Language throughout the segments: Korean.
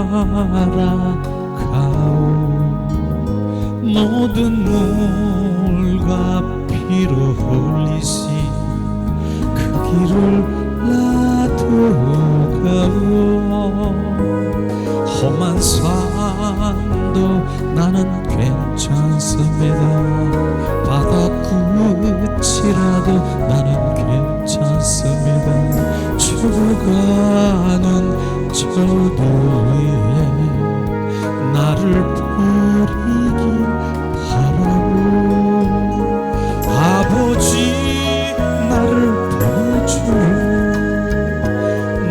따라가오. 모든 물과 피로 흘리신 그 길을 나도 가오. 험한 산도 나는 괜찮습니다. 바다 끝이라도 나는 괜찮습니다. 죽어가는 저도 위에 나를 버리길 바라오. 아버지 나를 보내주오.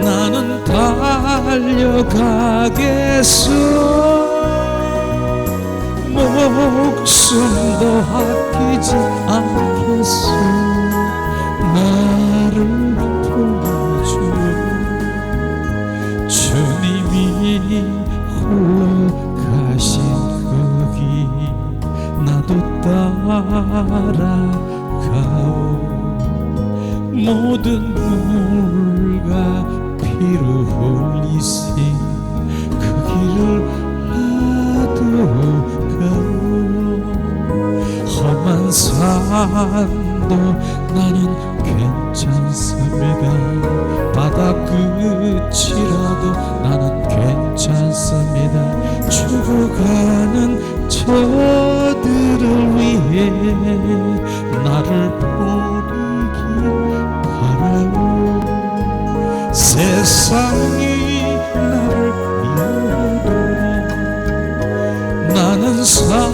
나는 달려가겠소. 목숨도 아끼지 않겠소. 나를 보내주오. 주님이 홀로 가신 그 길 나도 따라가오. 모든 물과 피로 흘리신 그 길을 나도 가오. 험한 산도 나는 괜찮습니다. 바다 끝이라도 나는 괜찮습니다. 죽어가는 저들을 위해 나를 버리길 바라오. 세상이 나를 미워도 나는 사랑하겠소.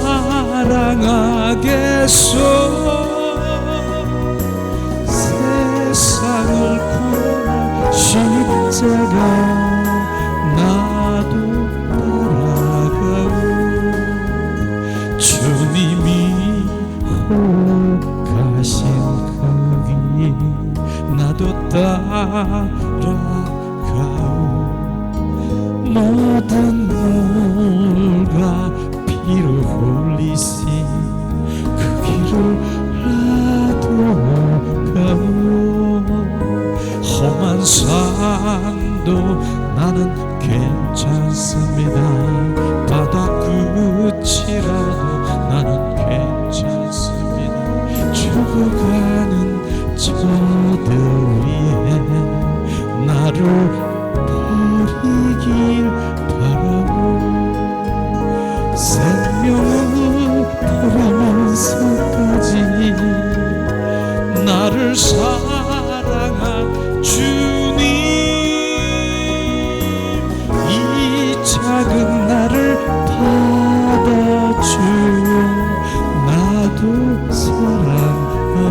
세상을 구할 십자가 나도 따라가오. 주님이 홀로 가신 그 길 나도 따라가오. 모든 물과 피로 흘리신 그 길을 나도 가오. 험한 산도 나는 괜찮습니다. 바다 끝이라도 나는 괜찮습니다. 죽어가는 저들 위해 나를 버리길 바라오. 생명을 버리면서까지 나를 사랑한 주님, 이 작은 나를 받아주어 나도 사랑하오.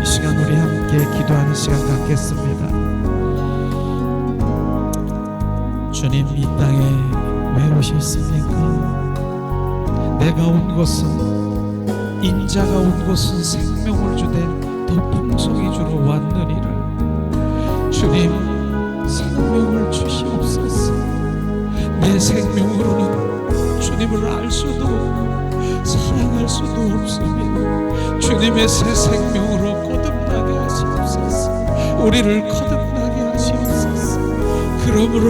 이 시간 우리 함께 기도하는 시간 갖겠습니다. 주님, 이 땅에 왜 오셨습니까? 내가 온 것은, 인자가 온 것은 생명을 주되 더 풍성히 주러 왔느니라. 주님, 생명을 주시옵소서. 내 생명으로는 주님을 알 수도 없고 사랑할 수도 없습니다. 주님의 새 생명으로 거듭나게 하시옵소서. 우리를 거듭나게 하시옵소서. 그러므로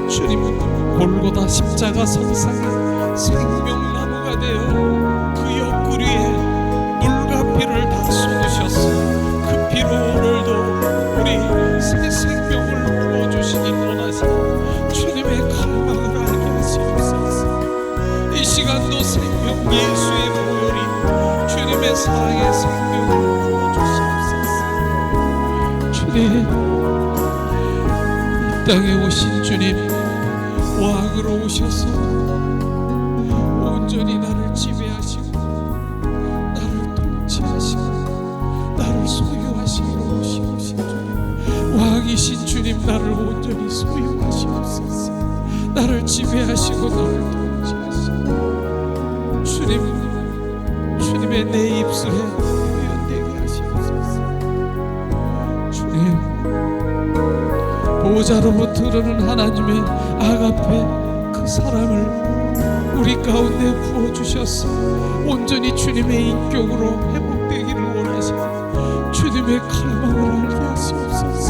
주님은 골고다 십자가 선상에 생명나무가 되어 그 옆구리에 물과 피를 다 쏟으셨어. 그 피로 오늘도 우리 새 생명을 부어주시길 원하시고 주님의 갈망을 알게 하시옵소서. 이 시간도 생명 예수의 보혈이 주님의 사랑의 생명을 부어주시옵소서. 주님, 이 땅에 오신 주님, 왕으로 오셔서 온전히 나를 지배하시고 나를 통치하시고 나를 소유하시기로 오신 주님, 왕이신 주님, 나를 온전히 소유하시옵소서. 나를 지배하시고 나를 통치하시고 주님의 내 입술에 표현되게 하시옵소서. 주님, 보호자로부터 흐르는 하나님의 아가페 그 사랑을 우리 가운데 부어주셔서 온전히 주님의 인격으로 회복되기를 원하시고 주님의 갈망을 알게 하시옵소서.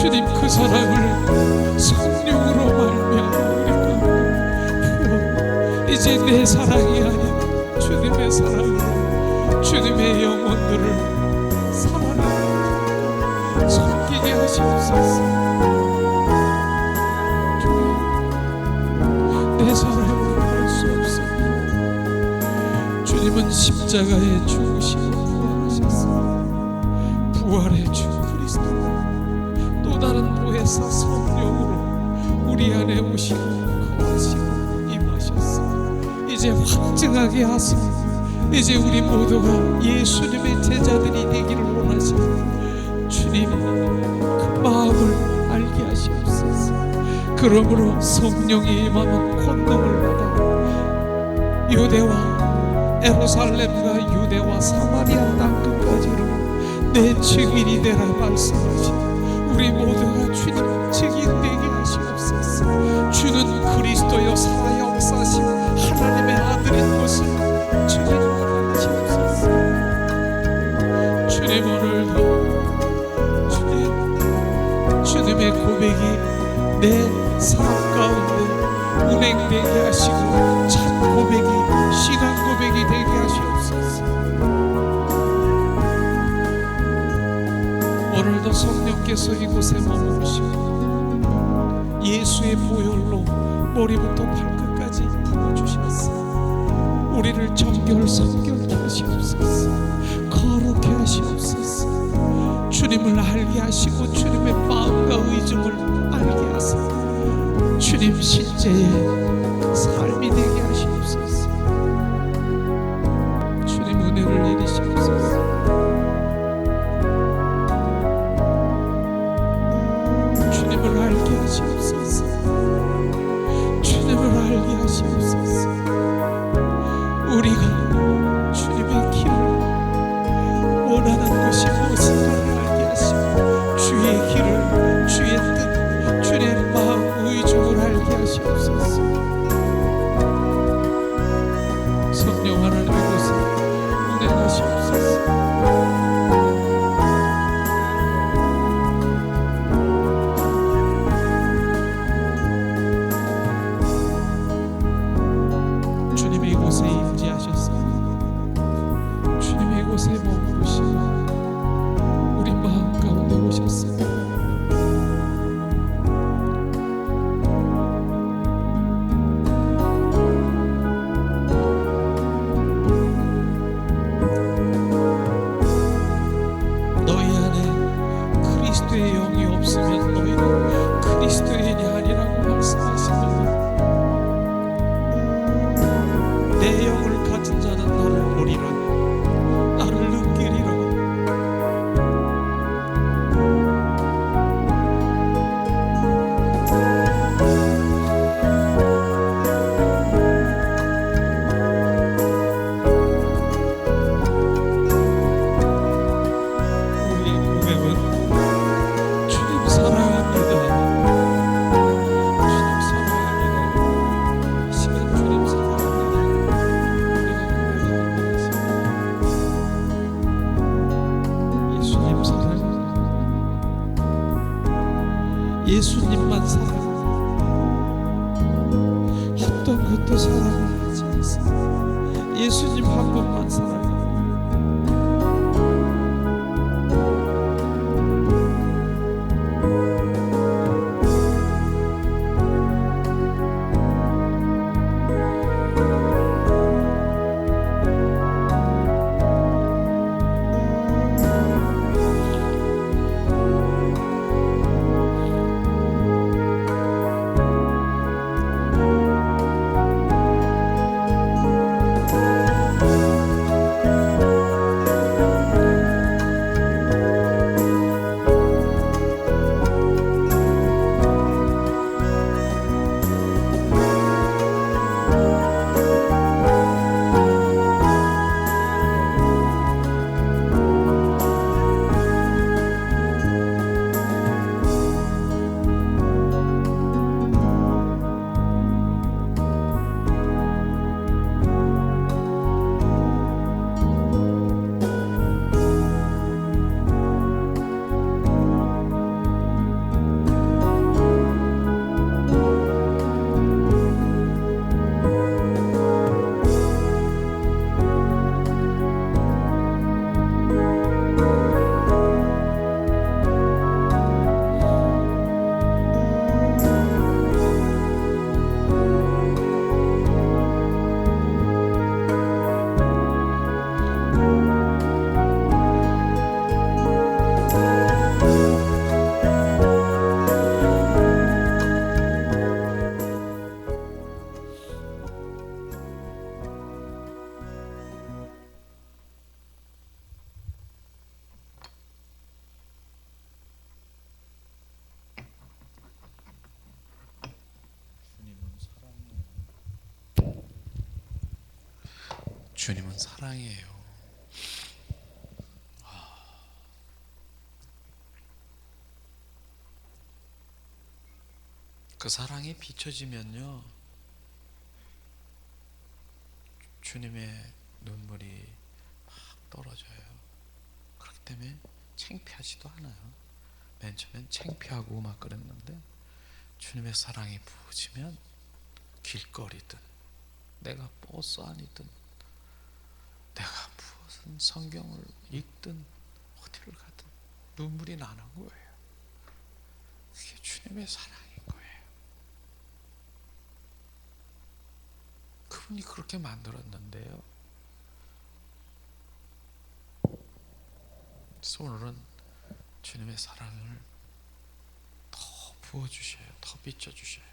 주님 그 사랑을 성령으로 말미암아 우리 가운데 부어 이제 내 사랑이 아니라 주님의 사랑으로 주님의 영혼들을 사랑하고 섬기게 하시옵소서. 내 사랑으로 할 수 없습니다. 주님은 십자가에 죽으시고 부활하셨습니다. 부활의 주 그리스도 또 다른 보혜사 성령으로 우리 안에 오시고 거하시고 임하셨습니다. 이제 확증하게 하시고 이제 우리 모두가 예수님의 제자들이 되기를 원하십니다. 주님 그 마음을 알게 하시옵소서. 그러므로 성령이 임하면 권능을 받아 유대와 예루살렘과 유대와 사마리아 땅 끝까지로 내 증인이 되라 말씀하시니 우리 모두가 주님 증인 되게 하시옵소서. 주는 그리스도여 살아 역사하신 하나님의 아들인 것을 증인하게 하시옵소서. 주님 오늘도 주님의 고백이 내 삶 가운데 운행되게 하시고 참 고백이 신앙 고백이 되게 하시옵소서. 오늘도 성령께서 이곳에 머무르시고 예수의 보혈로 머리부터 발끝까지 부어주셨어. 우리를 정결성결케 하시옵소서. 거룩케 하시옵소서. 주님을 알게 하시고 주님의 마음과 의중을 알게 하사 주님 실제의 삶이 되게 하시옵소서. 주님 은혜를 내리시옵소서. 주님을 알게 하시옵소서. 주님을 알게 하시옵소서. 우리가 주님의 길을 원하는 것이 무엇인가를 알게 하시고 주의 길을 주의 뜻 주의 마음 의중을 알게 하시옵소서. 성령 하나님 이곳에 운행하시옵소서. 주님이 이곳에 임재하셨습니다. 주님이 이곳에 머무르시고 우리 마음 가운데 오셨습니다. 너희 안에 그리스도의 영이 없으면 너희는 그리스도인이 아니라고 말씀하십니다. 내 영을 가진 자는 나를 보리라. 나를 느끼리라. 우리의 고백은 주님 사랑합니다. 주님 사랑합니다. 이 시간 주님 사랑합니다. 우리가 고백합니다. 예수님 사랑합니다. 예수님만 사랑합니다. 어떤 것도 사랑을 하지 않습니다. 예수님 한 분만 사랑합니다. 주님은 사랑이에요. 그 사랑이 비춰지면요, 주님의 눈물이 막 떨어져요. 그렇기 때문에 창피하지도 않아요. 맨 처음엔 창피하고 막 그랬는데 주님의 사랑이 부어지면 길거리든 내가 버스 안이든 내가 무슨 성경을 읽든 어디를 가든 눈물이 나는 거예요. 그게 주님의 사랑인 거예요. 그분이 그렇게 만들었는데요. 그래서 오늘은 주님의 사랑을 더 부어주셔요. 더 비춰주셔요.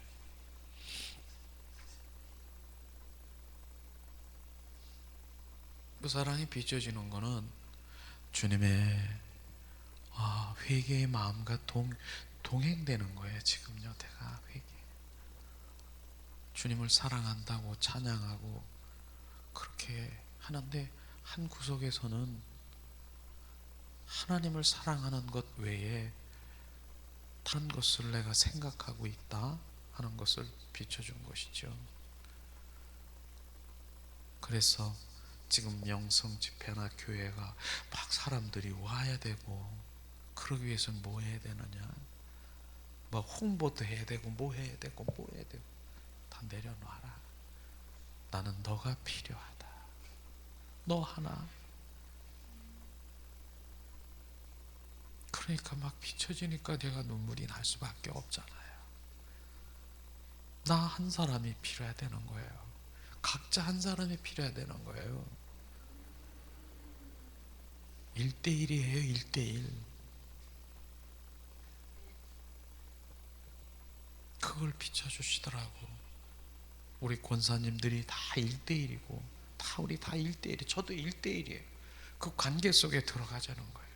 그 사랑이 비춰지는 거는 주님의 회개의 마음과 동행되는 거예요. 지금요, 내가 주님을 사랑한다고 찬양하고 그렇게 하는데, 한 구석에서는 하나님을 사랑하는 것 외에 다른 것을 내가 생각하고 있다 하는 것을 비춰준 것이죠. 그래서 지금 영성 집회나 교회가 막 사람들이 와야 되고, 그러기 위해서는 뭐 해야 되느냐, 뭐 홍보도 해야 되고 뭐 해야 되고 뭐 해야 되고, 다 내려놔라. 나는 너가 필요하다. 너 하나. 그러니까 막 비춰지니까 내가 눈물이 날 수밖에 없잖아요. 나 한 사람이 필요해야 되는 거예요. 각자 한 사람이 필요해야 되는 거예요. 1대1이에요. 1대1. 그걸 비춰주시더라고. 우리 권사님들이 다 1대1이고 우리 다 1대1. 저도 1대1이에요. 그 관계 속에 들어가자는 거예요.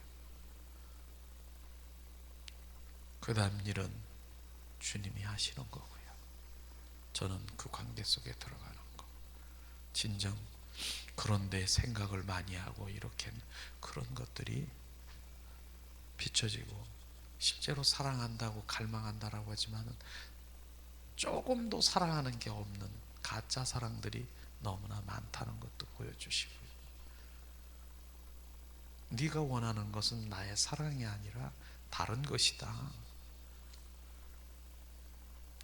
그 다음 일은 주님이 하시는 거고요. 저는 그 관계 속에 들어가는 거. 진정 그런데 생각을 많이 하고 이렇게 그런 것들이 비춰지고, 실제로 사랑한다고 갈망한다라고 하지만은 조금도 사랑하는 게 없는 가짜 사랑들이 너무나 많다는 것도 보여주시고요. 네가 원하는 것은 나의 사랑이 아니라 다른 것이다.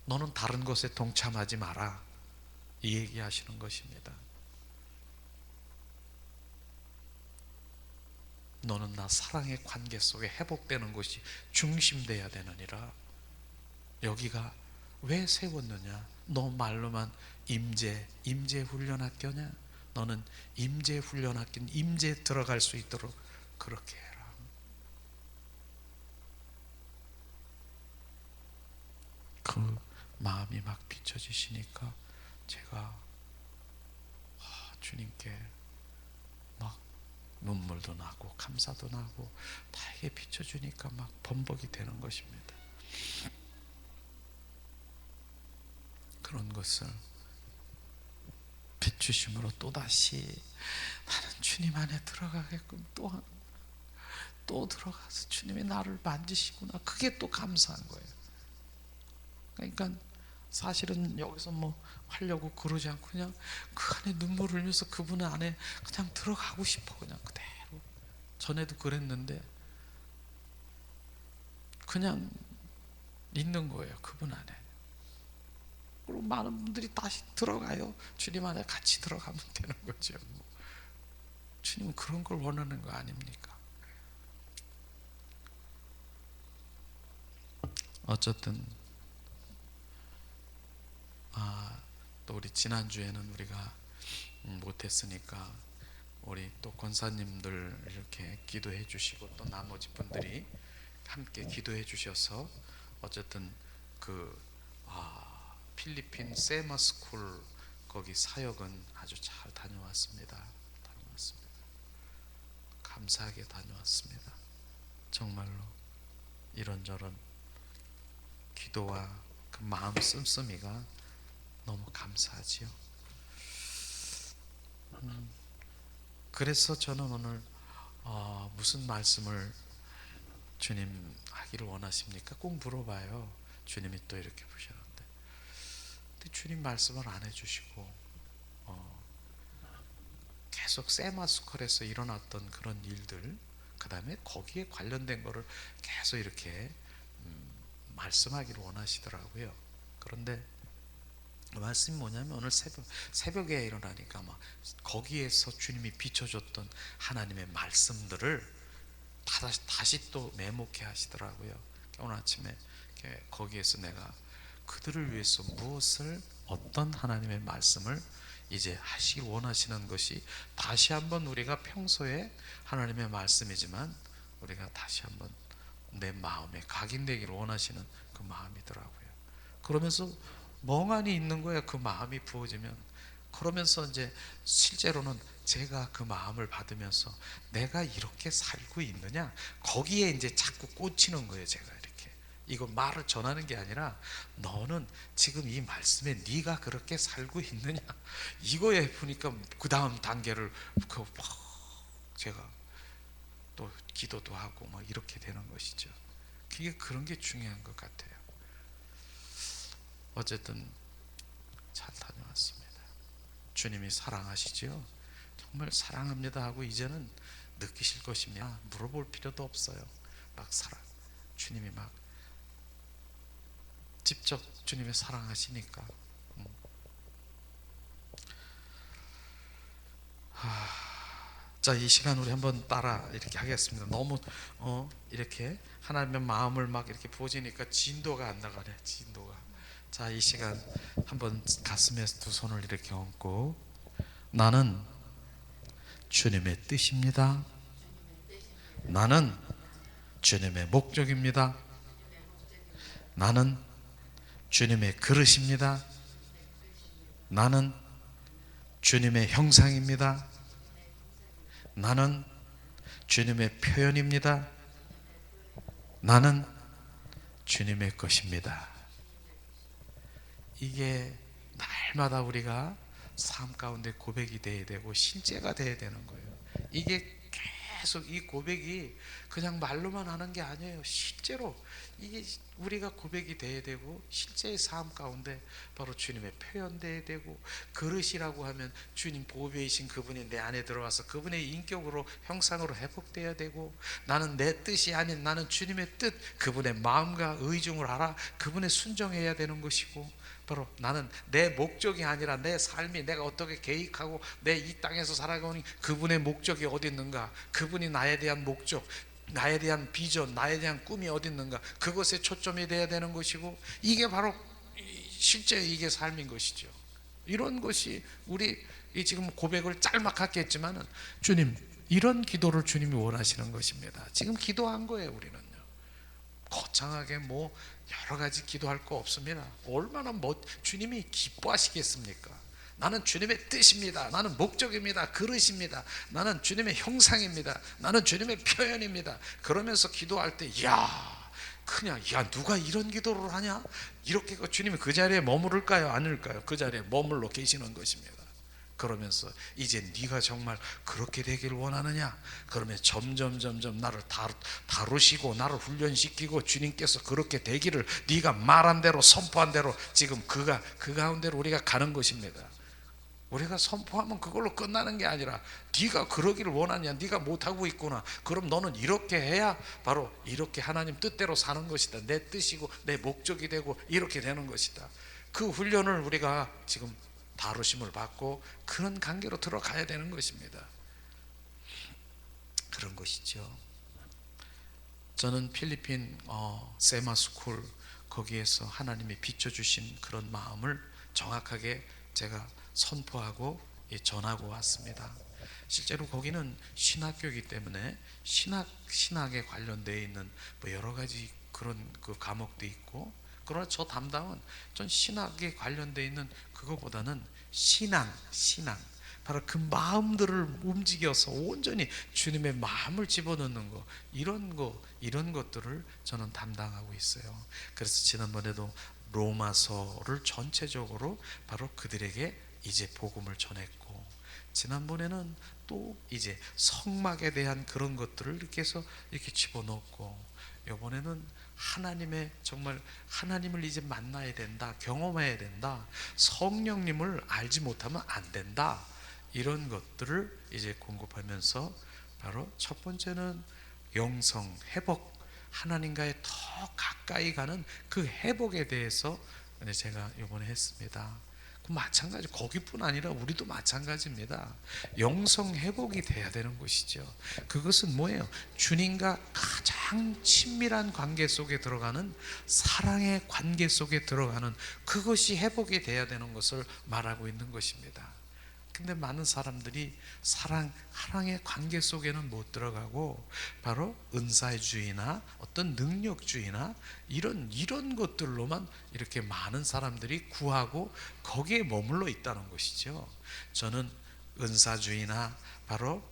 너는 다른 것에 동참하지 마라. 이 얘기하시는 것입니다. 너는 나 사랑의 관계 속에 회복되는 것이 중심돼야 되느니라. 여기가 왜 세웠느냐? 너 말로만 임재 훈련학교냐? 너는 임재 훈련학교, 임재 들어갈 수 있도록 그렇게 해라. 그 마음이 막 비춰지시니까 제가 주님께 막 눈물도 나고 감사도 나고 다 이게 비춰주니까 막 범벅이 되는 것입니다. 그런 것을 비추심으로 또다시 나는 주님 안에 들어가게끔 또 들어가서 주님이 나를 만지시구나. 그게 또 감사한 거예요. 그러니까 사실은 여기서 뭐 하려고 그러지 않고 그냥 그 안에 눈물을 흘려서 그분 안에 그냥 들어가고 싶어. 그냥 그대로. 전에도 그랬는데 그냥 있는 거예요. 그분 안에. 그리고 많은 분들이 다시 들어가요. 주님 안에 같이 들어가면 되는 거죠. 주님은 그런 걸 원하는 거 아닙니까? 어쨌든 또 우리 지난주에는 우리가 못했으니까 우리 또 권사님들 이렇게 기도해 주시고 또 나머지 분들이 함께 기도해 주셔서 어쨌든 그 필리핀 세마스쿨 거기 사역은 아주 잘 다녀왔습니다. 감사하게 다녀왔습니다. 정말로 이런저런 기도와 그 마음 씀씀이가 너무 감사하지요. 그래서 저는 오늘 무슨 말씀을 주님 하기를 원하십니까? 꼭 물어봐요. 주님이 또 이렇게 보셨는데, 근데 주님 말씀을 안 해주시고 계속 세마스컬에서 일어났던 그런 일들, 그 다음에 거기에 관련된 거를 계속 이렇게 말씀하기를 원하시더라고요. 그런데 말씀이 뭐냐면 오늘 새벽에 일어나니까 막 거기에서 주님이 비춰줬던 하나님의 말씀들을 다시 또 메모케 하시더라고요. 오늘 아침에 거기에서 내가 그들을 위해서 무엇을, 어떤 하나님의 말씀을 이제 하시길 원하시는 것이 다시 한번 우리가 평소에 하나님의 말씀이지만 우리가 다시 한번 내 마음에 각인되기를 원하시는 그 마음이더라고요. 그러면서 멍하니 있는 거야. 그 마음이 부어지면. 그러면서 이제 실제로는 제가 그 마음을 받으면서 내가 이렇게 살고 있느냐, 거기에 이제 자꾸 꽂히는 거예요. 제가 이렇게 이거 말을 전하는 게 아니라 너는 지금 이 말씀에 네가 그렇게 살고 있느냐, 이거에 보니까 그 다음 단계를 제가 또 기도도 하고 막 이렇게 되는 것이죠. 그게 그런 게 중요한 것 같아요. 어쨌든 잘 다녀왔습니다. 주님이 사랑하시죠? 정말 사랑합니다 하고 이제는 느끼실 것입니다. 물어볼 필요도 없어요. 막 주님이 막 직접 주님의 사랑하시니까. 자, 이 시간 우리 한번 따라 이렇게 하겠습니다. 너무 이렇게 하나님의 마음을 막 이렇게 부어지니까 진도가 안 나가네. 진도가. 자, 이 시간 한번 가슴에 두 손을 이렇게 얹고, 나는 주님의 뜻입니다. 나는 주님의 목적입니다. 나는 주님의 그릇입니다. 나는 주님의 형상입니다. 나는 주님의 표현입니다. 나는 주님의 것입니다. 이게 날마다 우리가 삶 가운데 고백이 돼야 되고 실제가 돼야 되는 거예요. 이게 계속 이 고백이 그냥 말로만 하는 게 아니에요. 실제로 이게 우리가 고백이 돼야 되고 실제의 삶 가운데 바로 주님의 표현돼야 되고, 그릇이라고 하면 주님 보배이신 그분이 내 안에 들어와서 그분의 인격으로 형상으로 회복돼야 되고, 나는 내 뜻이 아닌 나는 주님의 뜻, 그분의 마음과 의중을 알아 그분의 순종해야 되는 것이고, 바로 나는 내 목적이 아니라 내 삶이 내가 어떻게 계획하고 내 이 땅에서 살아가는 그분의 목적이 어디 있는가, 그분이 나에 대한 목적, 나에 대한 비전, 나에 대한 꿈이 어디 있는가, 그것에 초점이 돼야 되는 것이고, 이게 바로 실제 이게 삶인 것이죠. 이런 것이 우리 지금 고백을 짤막하게 했지만은 주님, 이런 기도를 주님이 원하시는 것입니다. 지금 기도한 거예요. 우리는요 거창하게 뭐 여러 가지 기도할 거 없습니다. 얼마나 주님이 기뻐하시겠습니까? 나는 주님의 뜻입니다. 나는 목적입니다. 그릇입니다. 나는 주님의 형상입니다. 나는 주님의 표현입니다. 그러면서 기도할 때, 그냥 누가 이런 기도를 하냐? 이렇게 주님이 그 자리에 머무를까요? 아닐까요? 그 자리에 머물러 계시는 것입니다. 그러면서 이제 네가 정말 그렇게 되기를 원하느냐? 그러면 점점 나를 다루시고 나를 훈련시키고 주님께서 그렇게 되기를 네가 말한 대로 선포한 대로 지금 그 가운데로 우리가 가는 것입니다. 우리가 선포하면 그걸로 끝나는 게 아니라 네가 그러기를 원하냐, 네가 못하고 있구나, 그럼 너는 이렇게 해야 바로 이렇게 하나님 뜻대로 사는 것이다. 내 뜻이고 내 목적이 되고 이렇게 되는 것이다. 그 훈련을 우리가 지금 다루심을 받고 그런 관계로 들어가야 되는 것입니다. 그런 것이죠. 저는 필리핀 세마스쿨 거기에서 하나님이 비춰주신 그런 마음을 정확하게 제가 선포하고 전하고 왔습니다. 실제로 거기는 신학교이기 때문에 신학에 관련되어 있는 뭐 여러 가지 그런 그 과목도 있고, 그러나 저 담당은 전 신학에 관련되어 있는 그거보다는 신앙 바로 그 마음들을 움직여서 온전히 주님의 마음을 집어넣는 거, 이런 것들을 저는 담당하고 있어요. 그래서 지난번에도 로마서를 전체적으로 바로 그들에게 이제 복음을 전했고, 지난번에는 또 이제 성막에 대한 그런 것들을 이렇게 해서 이렇게 집어넣고, 이번에는 하나님의 정말 하나님을 이제 만나야 된다, 경험해야 된다, 성령님을 알지 못하면 안 된다, 이런 것들을 이제 공급하면서 바로 첫 번째는 영성 회복, 하나님과의 더 가까이 가는 그 회복에 대해서 제가 이번에 했습니다. 마찬가지, 거기뿐 아니라 우리도 마찬가지입니다. 영성 회복이 돼야 되는 것이죠. 그것은 뭐예요? 주님과 가장 친밀한 관계 속에 들어가는, 사랑의 관계 속에 들어가는 그것이 회복이 돼야 되는 것을 말하고 있는 것입니다. 근데 많은 사람들이 사랑의 관계 속에는 못 들어가고 바로 은사주의나 어떤 능력주의나 이런 것들로만 이렇게 많은 사람들이 구하고 거기에 머물러 있다는 것이죠. 저는 은사주의나 바로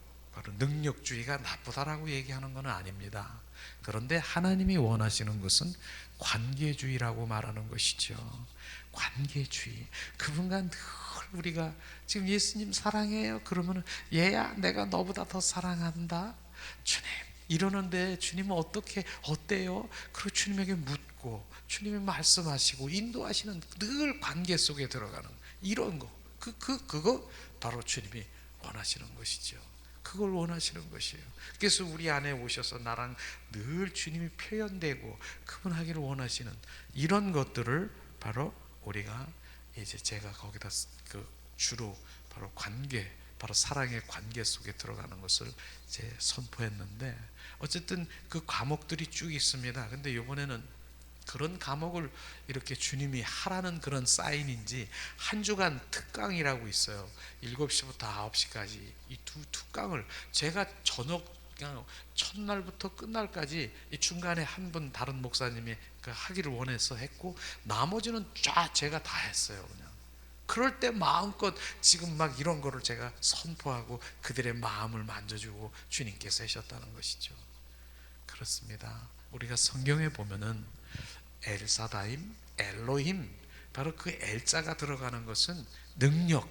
능력주의가 나쁘다라고 얘기하는 것은 아닙니다. 그런데 하나님이 원하시는 것은 관계주의라고 말하는 것이죠. 관계주의. 그분과 늘 우리가 지금 예수님 사랑해요 그러면 얘야 내가 너보다 더 사랑한다 주님 이러는데, 주님은 어때요? 그리고 주님에게 묻고 주님이 말씀하시고 인도하시는 늘 관계 속에 들어가는 이런 거, 그거 바로 주님이 원하시는 것이죠. 그걸 원하시는 것이에요. 그래서 우리 안에 오셔서 나랑 늘 주님이 표현되고 그분 하기를 원하시는 이런 것들을 바로 우리가 이제 제가 거기다 주로 바로 관계, 바로 사랑의 관계 속에 들어가는 것을 이제 선포했는데, 어쨌든 그 과목들이 쭉 있습니다. 근데 이번에는 그런 과목을 이렇게 주님이 하라는 그런 사인인지 한 주간 특강이라고 있어요. 7시부터 9시까지 이 두 특강을 제가 저녁 그냥 첫날부터 끝날까지 이 중간에 한 분 다른 목사님이 하기를 원해서 했고, 나머지는 쫙 제가 다 했어요. 그냥 그럴 때 마음껏 지금 막 이런 거를 제가 선포하고 그들의 마음을 만져주고 주님께서 하셨다는 것이죠. 그렇습니다. 우리가 성경에 보면은 엘사다임, 엘로힘, 바로 그 엘자가 들어가는 것은 능력,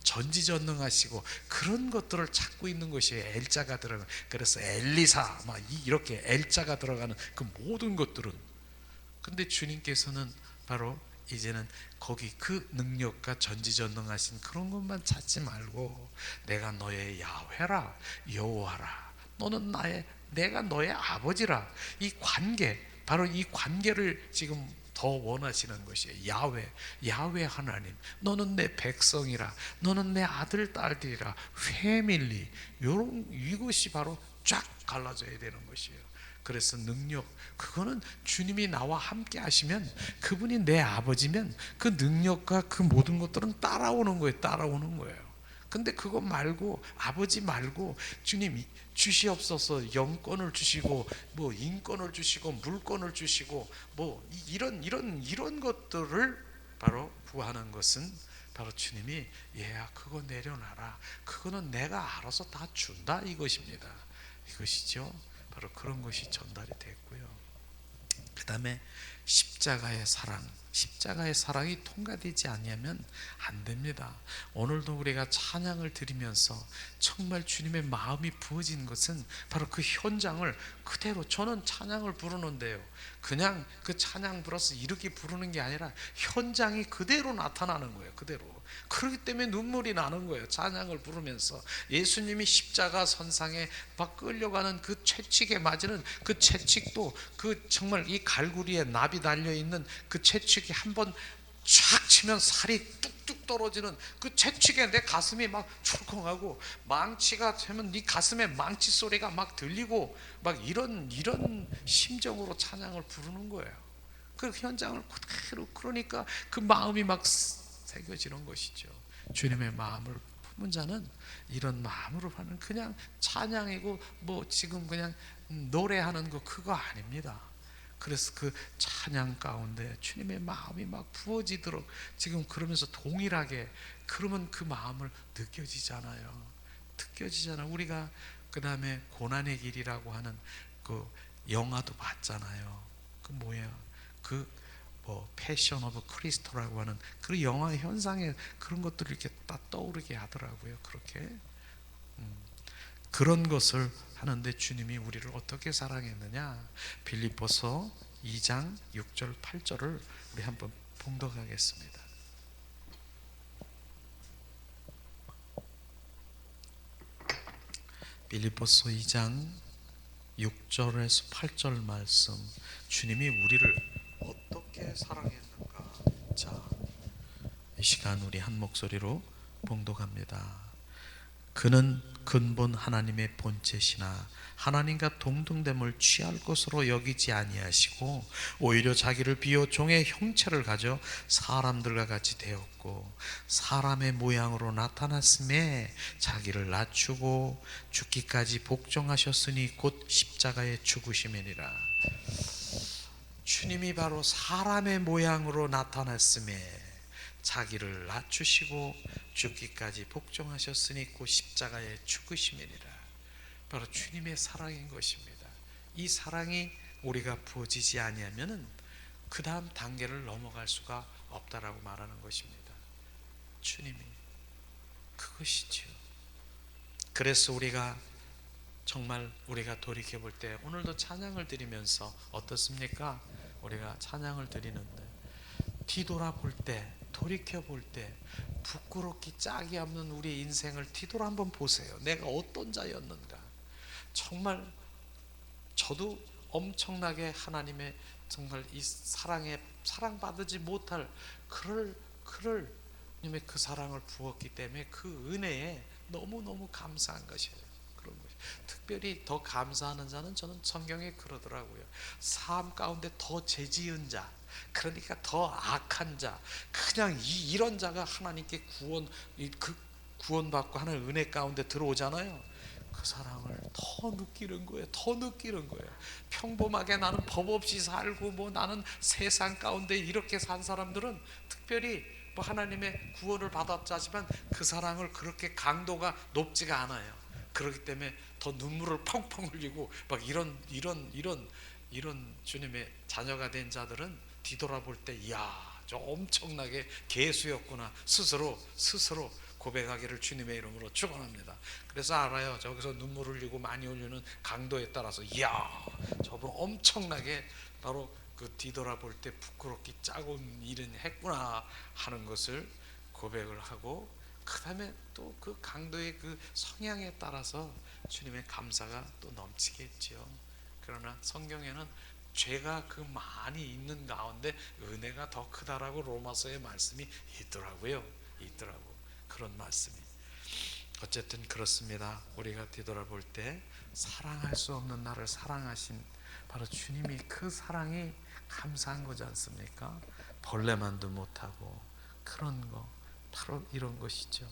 전지전능하시고 그런 것들을 찾고 있는 것이에요. 엘자가 들어가는. 그래서 엘리사 막 이렇게 엘자가 들어가는 그 모든 것들은. 근데 주님께서는 바로 이제는 거기 그 능력과 전지전능하신 그런 것만 찾지 말고 내가 너의 야훼라, 여호와라, 너는 내가 너의 아버지라, 이 관계, 바로 이 관계를 지금 더 원하시는 것이에요. 야훼 하나님, 너는 내 백성이라, 너는 내 아들 딸들이라, 패밀리, 이것이 바로 쫙 갈라져야 되는 것이에요. 그래서 능력, 그거는 주님이 나와 함께 하시면, 그분이 내 아버지면 그 능력과 그 모든 것들은 따라오는 거예요. 근데 그거 말고, 아버지 말고 주님이 주시옵소서 영권을 주시고 뭐 인권을 주시고 물권을 주시고 뭐 이런 것들을 바로 구하는 것은 바로 주님이 얘야 그거 내려놔라, 그거는 내가 알아서 다 준다, 이것입니다. 이것이죠. 바로 그런 것이 전달이 됐고요. 그 다음에 십자가의 사랑이 통과되지 않으면 안 됩니다. 오늘도 우리가 찬양을 드리면서 정말 주님의 마음이 부어진 것은 바로 그 현장을 그대로, 저는 찬양을 부르는데요, 그냥 그 찬양 불어서 이렇게 부르는 게 아니라 현장이 그대로 나타나는 거예요. 그대로. 그렇기 때문에 눈물이 나는 거예요. 찬양을 부르면서 예수님이 십자가 선상에 막 끌려가는 그 채찍에 맞는 그 채찍도, 그 정말 이 갈고리에 납이 달려있는 그 채찍이 한번 쫙 치면 살이 뚝뚝 떨어지는 그 채찍에 내 가슴이 막 철컹하고, 망치가 되면 네 가슴에 망치 소리가 막 들리고 막 이런 심정으로 찬양을 부르는 거예요. 그 현장을 그대로, 그러니까 그 마음이 막 새겨지는 것이죠. 주님의 마음을 품은 자는 이런 마음으로 하는 그냥 찬양이고 뭐 지금 그냥 노래하는 거 그거 아닙니다. 그래서 그 찬양 가운데 주님의 마음이 막 부어지도록 지금 그러면서 동일하게 그러면 그 마음을 느껴지잖아요. 우리가 그 다음에 고난의 길이라고 하는 그 영화도 봤잖아요. 그 뭐예요? 그 뭐 패션 오브 크리스토라고 하는 그 영화 현상에 그런 것들을 이렇게 딱 떠오르게 하더라고요. 그렇게 그런 것을 하는데 주님이 우리를 어떻게 사랑했느냐? 빌립보서 2장 6절 8절을 우리 한번 봉독하겠습니다. 빌립보서 2장 6절에서 8절 말씀, 주님이 우리를 어떻게 사랑했는가. 자, 이 시간 우리 한 목소리로 봉독합니다. 그는 근본 하나님의 본체시나 하나님과 동등됨을 취할 것으로 여기지 아니하시고 오히려 자기를 비워 종의 형체를 가져 사람들과 같이 되었고 사람의 모양으로 나타났음에 자기를 낮추고 죽기까지 복종하셨으니 곧 십자가에 죽으심이니라. 주님이 바로 사람의 모양으로 나타났음에 자기를 낮추시고 죽기까지 복종하셨으니 곧 십자가에 죽으심이니라. 바로 주님의 사랑인 것입니다. 이 사랑이 우리가 부어지지 아니하면은 그 다음 단계를 넘어갈 수가 없다라고 말하는 것입니다. 주님이 그것이죠. 그래서 우리가 정말 우리가 돌이켜 볼 때 오늘도 찬양을 드리면서 어떻습니까? 우리가 찬양을 드리는데 뒤돌아볼 때, 돌이켜 볼 때 부끄럽기 짝이 없는 우리 인생을 뒤돌아 한번 보세요. 내가 어떤 자였는가. 정말 저도 엄청나게 하나님의 정말 이 사랑에 사랑받지 못할 그럴 님의 그 사랑을 부었기 때문에 그 은혜에 너무너무 감사한 것이에요. 그런 것. 특별히 더 감사하는 자는 저는 성경에 그러더라고요. 삶 가운데 더 죄지은 자, 그러니까 더 악한 자, 그냥 이런 자가 하나님께 구원받고 하는 은혜 가운데 들어오잖아요. 그 사랑을 더 느끼는 거예요. 더 느끼는 거예요. 평범하게 나는 법 없이 살고 뭐 나는 세상 가운데 이렇게 산 사람들은 특별히 뭐 하나님의 구원을 받았자지만 그 사랑을 그렇게 강도가 높지가 않아요. 그렇기 때문에 더 눈물을 펑펑 흘리고 막 이런 주님의 자녀가 된 자들은 뒤돌아볼 때 이야, 저 엄청나게 개수였구나 스스로 고백하기를 주님의 이름으로 축원합니다. 그래서 알아요. 저기서 눈물 흘리고 많이 흘리는 강도에 따라서 이야, 저분 엄청나게 바로 그 뒤돌아볼 때 부끄럽기 작은 일은 했구나 하는 것을 고백을 하고, 그 다음에 또 그 강도의 그 성향에 따라서 주님의 감사가 또 넘치겠지요. 그러나 성경에는 죄가 그 많이 있는 가운데 은혜가 더 크다라고 로마서의 말씀이 있더라고요. 그런 말씀이. 어쨌든 그렇습니다. 우리가 뒤돌아볼 때 사랑할 수 없는 나를 사랑하신 바로 주님이, 그 사랑이 감사한 거지 않습니까? 벌레만도 못하고 그런 거, 바로 이런 것이죠.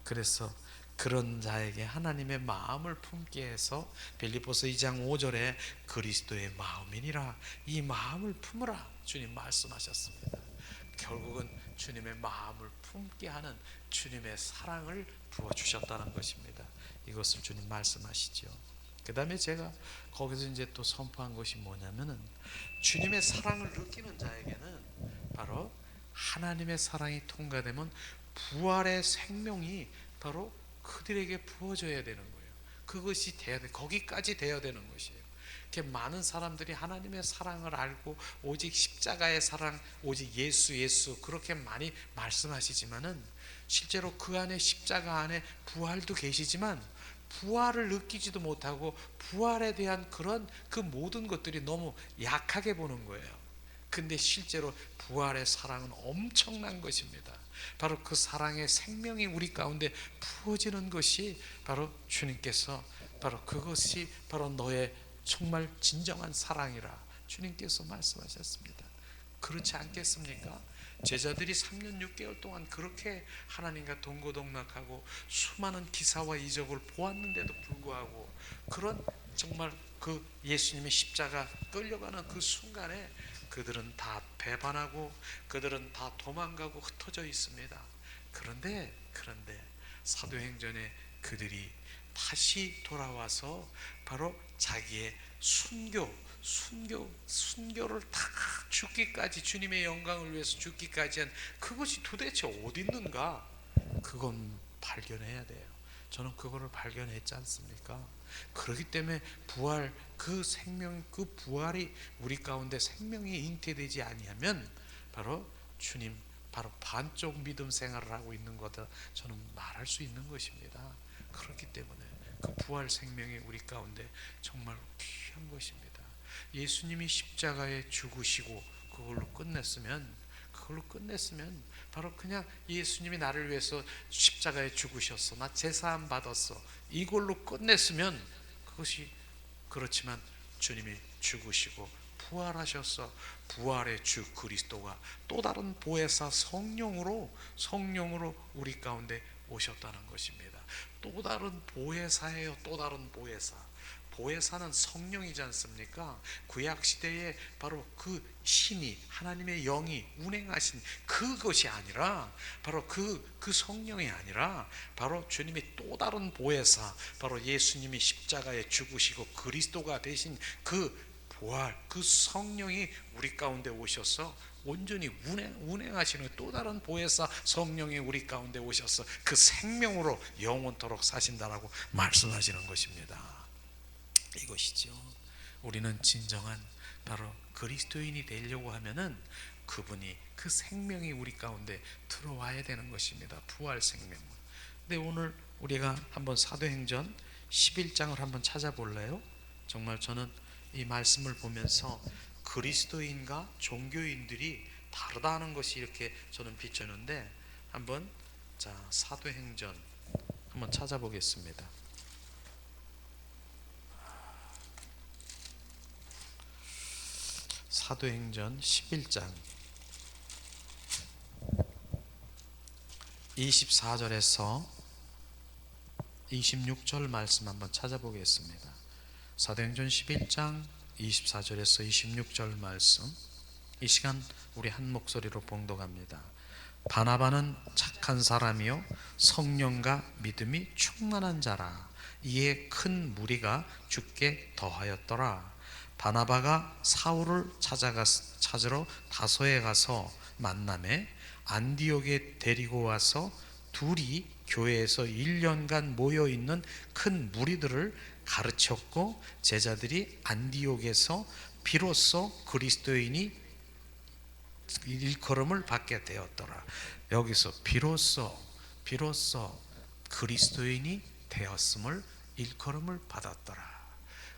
그래서 그런 자에게 하나님의 마음을 품게 해서 빌립보서 2장 5절에 그리스도의 마음이니라, 이 마음을 품으라 주님 말씀하셨습니다. 결국은 주님의 마음을 품게 하는 주님의 사랑을 부어주셨다는 것입니다. 이것을 주님 말씀하시죠. 그 다음에 제가 거기서 이제 또 선포한 것이 뭐냐면은, 주님의 사랑을 느끼는 자에게는 바로 하나님의 사랑이 통과되면 부활의 생명이 바로 그들에게 부어져야 되는 거예요. 그것이 돼야 돼. 거기까지 돼야 되는 것이에요. 이렇게 많은 사람들이 하나님의 사랑을 알고 오직 십자가의 사랑, 오직 예수 그렇게 많이 말씀하시지만은 실제로 그 안에 십자가 안에 부활도 계시지만 부활을 느끼지도 못하고 부활에 대한 그런 그 모든 것들이 너무 약하게 보는 거예요. 근데 실제로 부활의 사랑은 엄청난 것입니다. 바로 그 사랑의 생명이 우리 가운데 부어지는 것이 바로 주님께서, 바로 그것이 바로 너의 정말 진정한 사랑이라 주님께서 말씀하셨습니다. 그렇지 않겠습니까? 제자들이 3년 6개월 동안 그렇게 하나님과 동고동락하고 수많은 기사와 이적을 보았는데도 불구하고 그런 정말 그 예수님의 십자가 끌려가는 그 순간에 그들은 다 배반하고 그들은 다 도망가고 흩어져 있습니다. 그런데 사도행전에 그들이 다시 돌아와서 바로 자기의 순교를 다 죽기까지, 주님의 영광을 위해서 죽기까지 한 그것이 도대체 어디 있는가? 그건 발견해야 돼요. 저는 그거를 발견했지 않습니까? 그렇기 때문에 부활, 그 생명, 그 부활이 우리 가운데 생명이 잉태되지 아니하면 바로 주님, 바로 반쪽 믿음 생활을 하고 있는 거다, 저는 말할 수 있는 것입니다. 그렇기 때문에 그 부활 생명이 우리 가운데 정말 귀한 것입니다. 예수님이 십자가에 죽으시고 그걸로 끝냈으면 바로 그냥 예수님이 나를 위해서 십자가에 죽으셨어, 나 제사함 받았어, 이걸로 끝냈으면 그것이, 그렇지만 주님이 죽으시고 부활하셔서 부활의 주 그리스도가 또 다른 보혜사 성령으로 우리 가운데 오셨다는 것입니다. 또 다른 보혜사예요. 또 다른 보혜사. 보혜사는 성령이지 않습니까? 구약 시대에 바로 그 신이, 하나님의 영이 운행하신 그것이 아니라, 바로 그 성령이 아니라 바로 주님이 또 다른 보혜사, 바로 예수님이 십자가에 죽으시고 그리스도가 되신 그 부활, 그 성령이 우리 가운데 오셔서 온전히 운행하시는 또 다른 보혜사 성령이 우리 가운데 오셔서 그 생명으로 영원토록 사신다라고 말씀하시는 것입니다. 이것이죠. 우리는 진정한 바로 그리스도인이 되려고 하면은 그분이, 그 생명이 우리 가운데 들어와야 되는 것입니다. 부활 생명. 근데 오늘 우리가 한번 사도행전 11장을 한번 찾아볼래요? 정말 저는 이 말씀을 보면서 그리스도인과 종교인들이 다르다는 것이 이렇게 저는 비쳤는데, 한번 사도행전 한번 찾아보겠습니다. 사도행전 11장 24절에서 26절 말씀 한번 찾아보겠습니다. 사도행전 11장 24절에서 26절 말씀, 이 시간 우리 한 목소리로 봉독합니다. 바나바는 착한 사람이요 성령과 믿음이 충만한 자라. 이에 큰 무리가 주께 더하였더라. 바나바가 사울을 찾으러 다소에 가서 만나매 안디옥에 데리고 와서 둘이 교회에서 1년간 모여있는 큰 무리들을 가르쳤고, 제자들이 안디옥에서 비로소 그리스도인이 일컬음을 받게 되었더라. 여기서 비로소 그리스도인이 되었음을, 일컬음을 받았더라.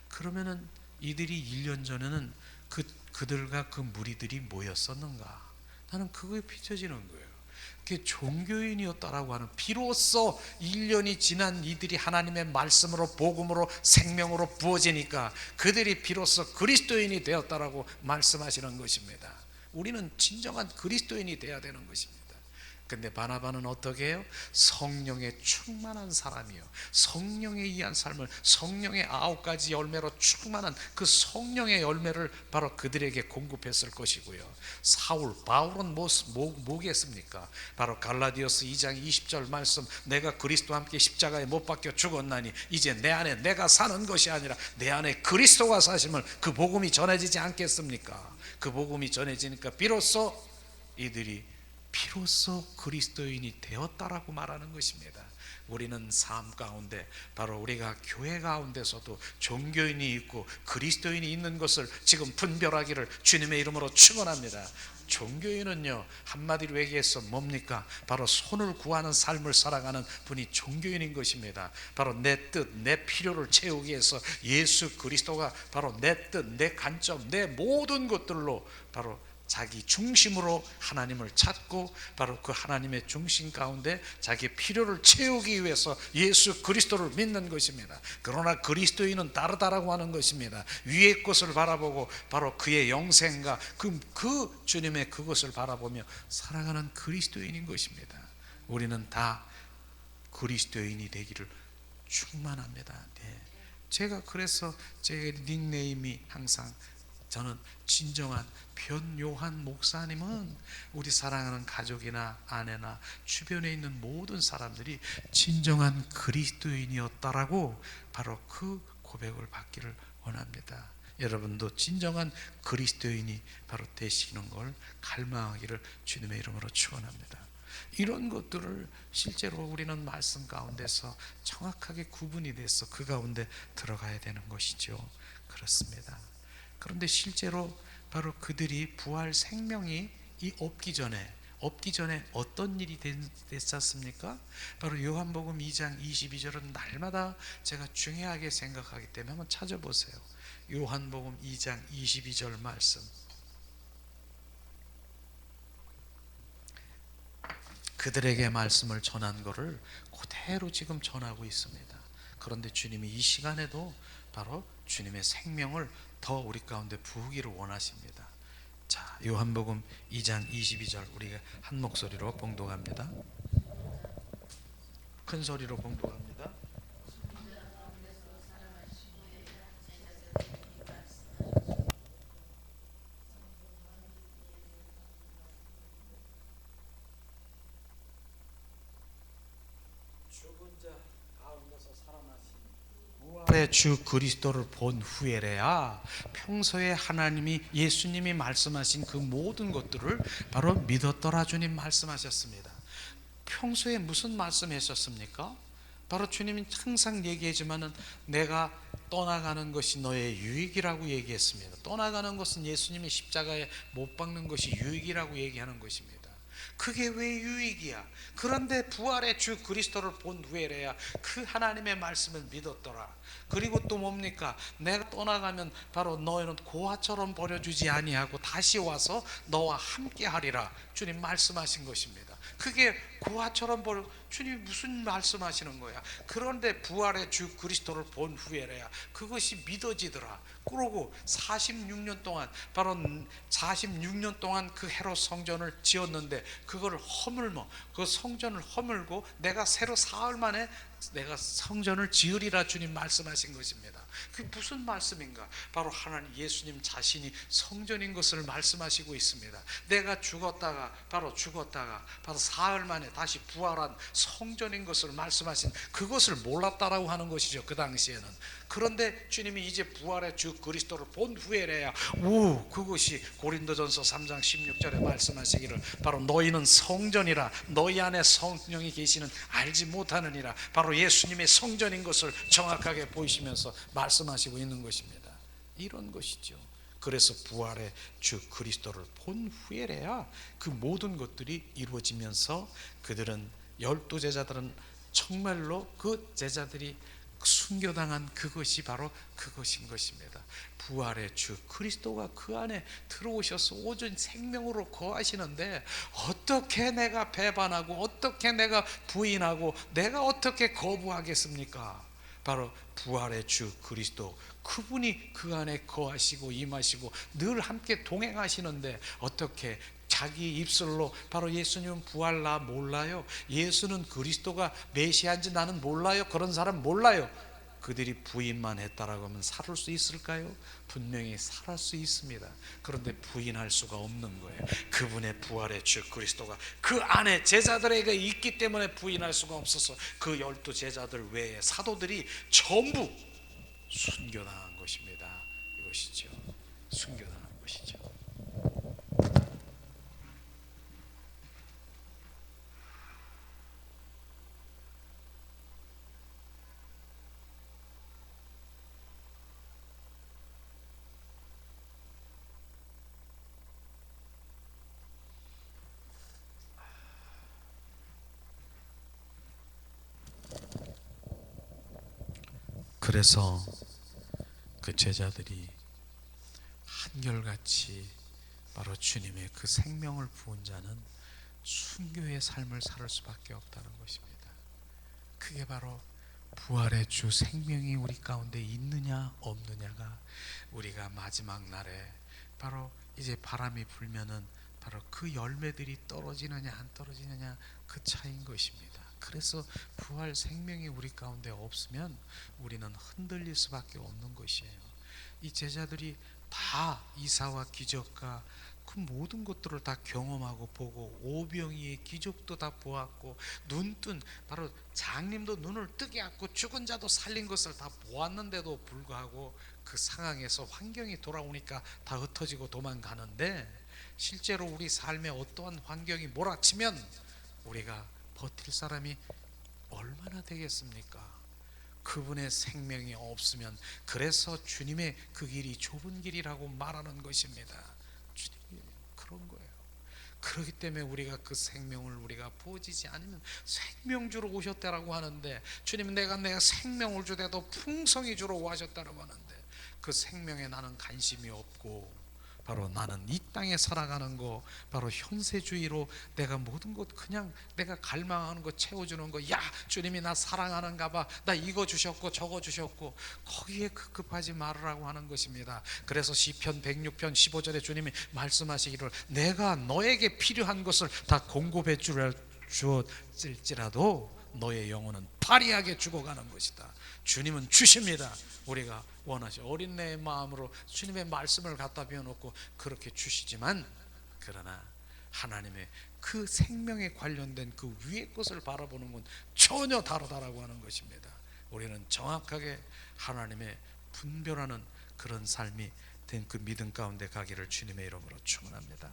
그러면은 이들이 1년 전에는 그들과 그 무리들이 뭐였었는가? 나는 그거에 비춰지는 거예요. 그게 종교인이었다라고 하는, 비로소 1년이 지난 이들이 하나님의 말씀으로, 복음으로, 생명으로 부어지니까 그들이 비로소 그리스도인이 되었다라고 말씀하시는 것입니다. 우리는 진정한 그리스도인이 되어야 되는 것입니다. 근데 바나바는 어떻게 해요? 성령에 충만한 사람이요, 성령에 의한 삶을, 성령의 9가지 열매로 충만한 그 성령의 열매를 바로 그들에게 공급했을 것이고요. 바울은 뭐겠습니까? 바로 갈라디아서 2장 20절 말씀, 내가 그리스도와 함께 십자가에 못 박혀 죽었나니 이제 내 안에 내가 사는 것이 아니라 내 안에 그리스도가 사심을, 그 복음이 전해지지 않겠습니까? 그 복음이 전해지니까 비로소 그리스도인이 되었다라고 말하는 것입니다. 우리는 삶 가운데, 바로 우리가 교회 가운데서도 종교인이 있고 그리스도인이 있는 것을 지금 분별하기를 주님의 이름으로 축원합니다. 종교인은요, 한마디로 얘기해서 뭡니까? 바로 손을 구하는 삶을 살아가는 분이 종교인인 것입니다. 바로 내 뜻, 내 필요를 채우기 위해서 예수 그리스도가 바로 내 뜻, 내 관점, 내 모든 것들로 바로 자기 중심으로 하나님을 찾고, 바로 그 하나님의 중심 가운데 자기 필요를 채우기 위해서 예수 그리스도를 믿는 것입니다. 그러나 그리스도인은 다르다라고 하는 것입니다. 위의 것을 바라보고 바로 그의 영생과 그 주님의 그것을 바라보며 살아가는 그리스도인인 것입니다. 우리는 다 그리스도인이 되기를 충만합니다. 네. 제가 그래서 제 닉네임이 항상, 저는 진정한 변요한 목사님은 우리 사랑하는 가족이나 아내나 주변에 있는 모든 사람들이 진정한 그리스도인이었다라고 바로 그 고백을 받기를 원합니다. 여러분도 진정한 그리스도인이 바로 되시는 걸 갈망하기를 주님의 이름으로 축원합니다. 이런 것들을 실제로 우리는 말씀 가운데서 정확하게 구분이 돼서 그 가운데 들어가야 되는 것이죠. 그렇습니다. 그런데 실제로 바로 그들이 부활 생명이 없기 전에 어떤 일이 됐었습니까? 바로 요한복음 2장 22절은 날마다 제가 중요하게 생각하기 때문에 한번 찾아보세요. 요한복음 2장 22절 말씀. 그들에게 말씀을 전한 것을 그대로 지금 전하고 있습니다. 그런데 주님이 이 시간에도 바로 주님의 생명을 더 우리 가운데 부으기를 원하십니다. 자, 요한복음 2장 22절 우리가 한 목소리로 봉독합니다. 큰 소리로 봉독합니다. 부활의 주 그리스도를 본 후에래야 평소에 하나님이 예수님이 말씀하신 그 모든 것들을 바로 믿었더라 주님 말씀하셨습니다. 평소에 무슨 말씀하셨습니까? 바로 주님이 항상 얘기하지만은 내가 떠나가는 것이 너의 유익이라고 얘기했습니다. 떠나가는 것은 예수님이 십자가에 못 박는 것이 유익이라고 얘기하는 것입니다. 그게 왜 유익이야? 그런데 부활의 주 그리스도를 본 후에래야 그 하나님의 말씀을 믿었더라. 그리고 또 뭡니까? 내가 떠나가면 바로 너희는 고아처럼 버려주지 아니하고 다시 와서 너와 함께 하리라 주님 말씀하신 것입니다. 그게 고아처럼 버려 주님이 무슨 말씀하시는 거야? 그런데 부활의 주 그리스도를 본 후에래야 그것이 믿어지더라. 그러고 46년 동안 바로 46년 동안 그 헤롯 성전을 지었는데 그거를 허물며 그 성전을 허물고 내가 새로 사흘 만에 내가 성전을 지으리라 주님 말씀하신 것입니다. 그게 무슨 말씀인가? 바로 하나님 예수님 자신이 성전인 것을 말씀하시고 있습니다. 내가 죽었다가 바로 사흘 만에 다시 부활한 성전인 것을 말씀하신 그것을 몰랐다라고 하는 것이죠. 그 당시에는. 그런데 주님이 이제 부활의 주 그리스도를 본 후에래야 그것이 고린도전서 3장 16절에 말씀하시기를 바로 너희는 성전이라 너희 안에 성령이 계시는 알지 못하느니라 바로 예수님의 성전인 것을 정확하게 보이시면서 말씀하시고 있는 것입니다. 이런 것이죠. 그래서 부활의 주 그리스도를 본 후에래야 그 모든 것들이 이루어지면서 그들은 12제자들은 정말로 그 제자들이 순교당한 그것이 바로 그것인 것입니다. 부활의 주 그리스도가 그 안에 들어오셔서 오전 생명으로 거하시는데 어떻게 내가 배반하고 어떻게 내가 부인하고 내가 어떻게 거부하겠습니까? 바로 부활의 주 그리스도 그분이 그 안에 거하시고 임하시고 늘 함께 동행하시는데 어떻게 자기 입술로 바로 예수님은 부활 나 몰라요. 예수는 그리스도가 메시아인지 나는 몰라요. 그런 사람 몰라요. 그들이 부인만 했다라고 하면 살을 수 있을까요? 분명히 살할 수 있습니다. 그런데 부인할 수가 없는 거예요. 그분의 부활의 주 그리스도가 그 안에 제자들에게 있기 때문에 부인할 수가 없어서 그 12제자들 외에 사도들이 전부 순교당한 것입니다. 이것이죠. 순교당한 것이죠. 그래서 그 제자들이 한결같이 바로 주님의 그 생명을 부은 자는 순교의 삶을 살 수밖에 없다는 것입니다. 그게 바로 부활의 주 생명이 우리 가운데 있느냐 없느냐가 우리가 마지막 날에 바로 이제 바람이 불면은 바로 그 열매들이 떨어지느냐 안 떨어지느냐 그 차이인 것입니다. 그래서 부활 생명이 우리 가운데 없으면 우리는 흔들릴 수밖에 없는 것이에요. 이 제자들이 다 이사와 기적과 그 모든 것들을 다 경험하고 보고 오병이의 기적도 다 보았고 눈뜬 바로 장님도 눈을 뜨게 하고 죽은 자도 살린 것을 다 보았는데도 불구하고 그 상황에서 환경이 돌아오니까 다 흩어지고 도망가는데, 실제로 우리 삶에 어떠한 환경이 몰아치면 우리가 버틸 사람이 얼마나 되겠습니까? 그분의 생명이 없으면, 그래서 주님의 그 길이 좁은 길이라고 말하는 것입니다. 주님이 그런 거예요. 그렇기 때문에 우리가 그 생명을 우리가 보지지 않으면, 생명 주러 오셨다라고 하는데, 주님은 내가 생명을 주되도 풍성히 주러 오셨다라고 하는데, 그 생명에 나는 관심이 없고 바로 나는 이 땅에 살아가는 거, 바로 현세주의로 내가 모든 것 그냥 내가 갈망하는 거 채워주는 거. 야, 주님이 나 사랑하는가 봐, 나 이거 주셨고 저거 주셨고, 거기에 급급하지 말으라고 하는 것입니다. 그래서 시편 106편 15절에 주님이 말씀하시기를, 내가 너에게 필요한 것을 다 공급해 주었을지라도 너의 영혼은 파리하게 죽어가는 것이다. 주님은 주십니다. 우리가 원하시 어린애의 마음으로 주님의 말씀을 갖다 비워놓고 그렇게 주시지만, 그러나 하나님의 그 생명에 관련된 그 위의 것을 바라보는 건 전혀 다르다라고 하는 것입니다. 우리는 정확하게 하나님의 분별하는 그런 삶이 된 그 믿음 가운데 가기를 주님의 이름으로 축원합니다.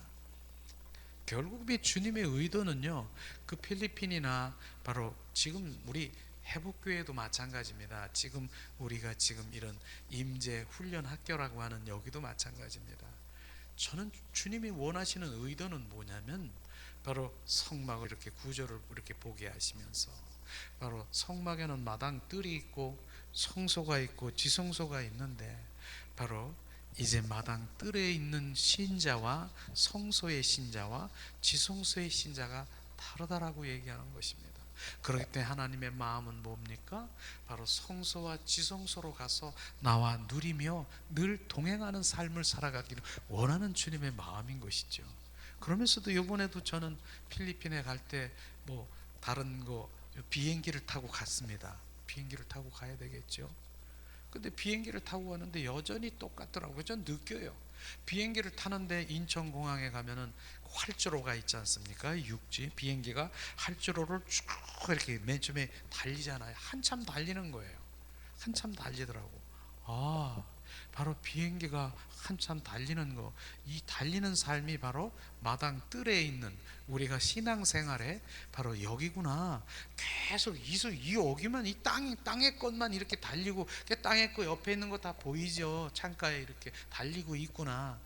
결국 이 주님의 의도는요, 그 필리핀이나 바로 지금 우리 회복교회도 마찬가지입니다. 지금 우리가 지금 이런 임재 훈련 학교라고 하는 여기도 마찬가지입니다. 저는 주님이 원하시는 의도는 뭐냐면, 바로 성막을 이렇게 구조를 이렇게 보게 하시면서, 바로 성막에는 마당 뜰이 있고 성소가 있고 지성소가 있는데, 바로 이제 마당 뜰에 있는 신자와 성소의 신자와 지성소의 신자가 다르다라고 얘기하는 것입니다. 그렇기 때문에 하나님의 마음은 뭡니까? 바로 성소와 지성소로 가서 나와 누리며 늘 동행하는 삶을 살아가기를 원하는 주님의 마음인 것이죠. 그러면서도 이번에도 저는 필리핀에 갈 때 뭐 다른 거 비행기를 타고 갔습니다. 비행기를 타고 가야 되겠죠. 근데 비행기를 타고 가는데 여전히 똑같더라고요. 전 느껴요. 비행기를 타는데 인천공항에 가면은 활주로가 있지 않습니까? 육지 비행기가 활주로를 쭉 이렇게 맨 처음에 달리잖아요. 한참 달리는 거예요. 한참 달리더라고. 아, 바로 비행기가 한참 달리는 거, 이 달리는 삶이 바로 마당 뜰에 있는 우리가 신앙생활에 바로 여기구나. 계속 이 여기만 이 땅의 것만 이렇게 달리고, 땅의 거 옆에 있는 거 다 보이죠. 창가에 이렇게 달리고 있구나.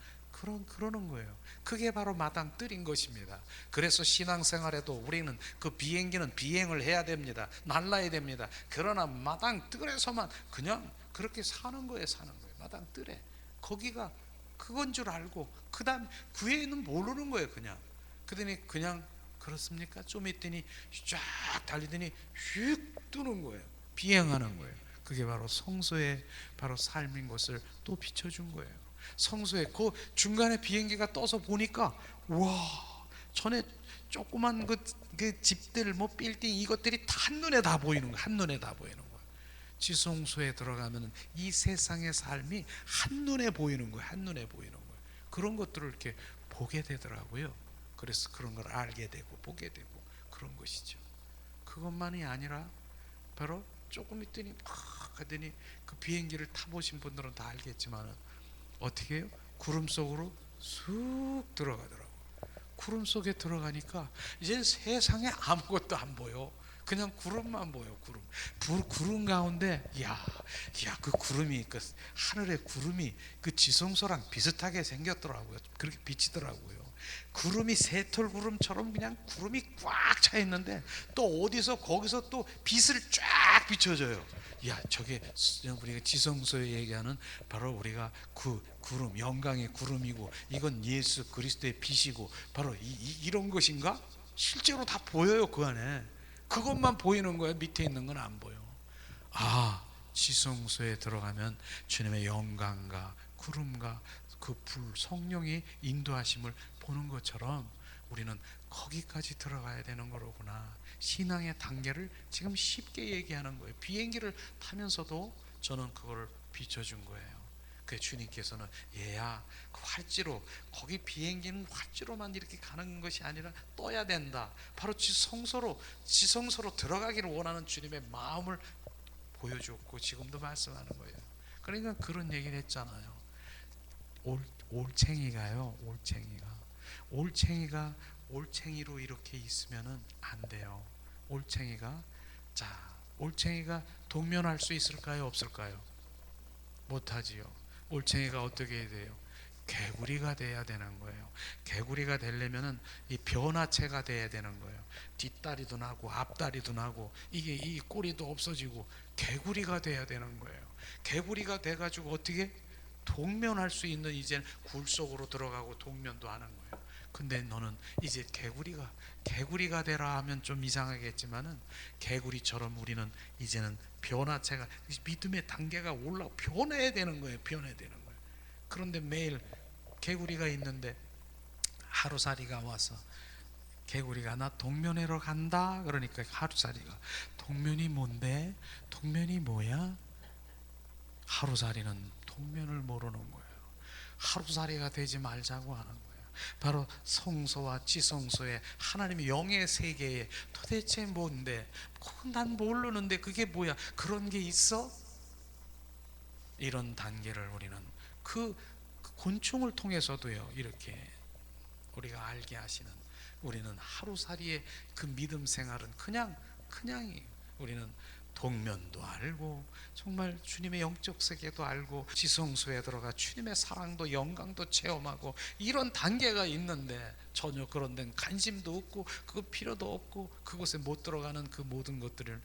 그러는 거예요. 그게 바로 마당 뜰인 것입니다. 그래서 신앙생활에도 우리는 그 비행기는 비행을 해야 됩니다. 날라야 됩니다. 그러나 마당 뜰에서만 그냥 그렇게 사는 거예요. 마당 뜰에. 거기가 그건 줄 알고, 그 다음 그 외에는 모르는 거예요. 그러더니 그냥 그렇습니까? 좀 있더니 쫙 달리더니 휙 뜨는 거예요. 비행하는 거예요. 그게 바로 성소의 바로 삶인 것을 또 비춰준 거예요. 성소에 그 중간에 비행기가 떠서 보니까, 와, 전에 조그만 그 집들 뭐 빌딩 이것들이 다 한눈에 다 보이는 거예요. 한눈에 다 보이는 거예요. 지성소에 들어가면 이 세상의 삶이 한눈에 보이는 거예요. 한눈에 보이는 거예요. 그런 것들을 이렇게 보게 되더라고요. 그래서 그런 걸 알게 되고 보게 되고 그런 것이죠. 그것만이 아니라 바로 조금 있더니 막 하더니 그 비행기를 타보신 분들은 다 알겠지만 어떻게 해요? 구름 속으로 쑥 들어가더라고. 구름 속에 들어가니까 이제 세상에 아무것도 안 보여. 그냥 구름만 보여. 구름 가운데 그 구름이 그 하늘의 구름이 그 지성소랑 비슷하게 생겼더라고요. 그렇게 비치더라고요. 구름이 새털구름처럼 그냥 구름이 꽉 차 있는데, 또 어디서 거기서 또 빛을 쫙 비춰줘요. 저게 우리가 지성소에 얘기하는 바로 우리가 그 구름, 영광의 구름이고, 이건 예수 그리스도의 빛이고, 바로 이런 것인가? 실제로 다 보여요. 그 안에 그것만 보이는 거예요. 밑에 있는 건 안 보여. 지성소에 들어가면 주님의 영광과 구름과 그 불, 성령이 인도하심을 보는 것처럼 우리는 거기까지 들어가야 되는 거로구나. 신앙의 단계를 지금 쉽게 얘기하는 거예요. 비행기를 타면서도 저는 그걸 비춰준 거예요. 그 주님께서는 얘야, 그 활지로, 거기 비행기는 활지로만 이렇게 가는 것이 아니라 떠야 된다. 바로 지성소로 들어가기를 원하는 주님의 마음을 보여줬고 지금도 말씀하는 거예요. 그러니까 그런 얘기를 했잖아요. 올챙이가요, 올챙이가 올챙이로 이렇게 있으면은 안 돼요. 올챙이가 동면할 수 있을까요, 없을까요? 못하지요. 올챙이가 어떻게 해야 돼요? 개구리가 돼야 되는 거예요. 개구리가 되려면은 이 변화체가 돼야 되는 거예요. 뒷다리도 나고 앞다리도 나고 이게 이 꼬리도 없어지고 개구리가 돼야 되는 거예요. 개구리가 돼가지고 어떻게 동면할 수 있는, 이제 굴 속으로 들어가고 동면도 하는 거예요. 근데 너는 이제 개구리가 되라 하면 좀 이상하겠지만은 개구리처럼 우리는 이제는 변화체가, 믿음의 단계가 올라 변해야 되는 거예요. 그런데 매일 개구리가 있는데 하루살이가 와서 개구리가 나 동면회로 간다 그러니까 하루살이가 동면이 뭔데? 동면이 뭐야? 하루살이는 동면을 모르는 거예요. 하루살이가 되지 말자고 하는 거예요. 바로 성소와 지성소의 하나님의 영의 세계에 도대체 뭔데? 난 모르는데 그게 뭐야? 그런 게 있어? 이런 단계를 우리는 그 곤충을 통해서도요 이렇게 우리가 알게 하시는, 우리는 하루살이의 그 믿음 생활은 그냥이 우리는 동면도 알고 정말 주님의 영적 세계도 알고 지성소에 들어가 주님의 사랑도 영광도 체험하고 이런 단계가 있는데 전혀 그런 데는 관심도 없고 그 필요도 없고 그곳에 못 들어가는 그 모든 것들을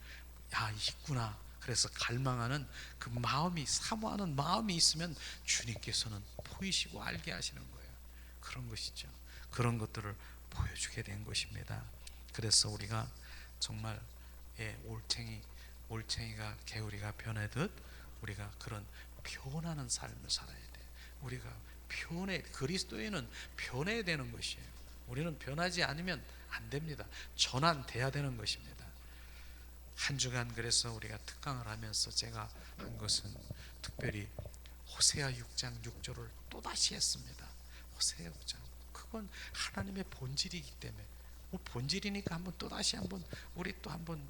있구나. 그래서 갈망하는 그 마음이, 사모하는 마음이 있으면 주님께서는 보이시고 알게 하시는 거예요. 그런 것이죠. 그런 것들을 보여주게 된 것입니다. 그래서 우리가 정말 올챙이가 개구리가 변하듯 우리가 그런 변하는 삶을 살아야 돼. 우리가 그리스도인은 변해야 되는 것이에요. 우리는 변하지 않으면 안 됩니다. 전환돼야 되는 것입니다. 한 주간 그래서 우리가 특강을 하면서 제가 한 것은 특별히 호세아 6장 6절을 또다시 했습니다. 호세아 6장, 그건 하나님의 본질이기 때문에 본질이니까 또다시 우리 또 한번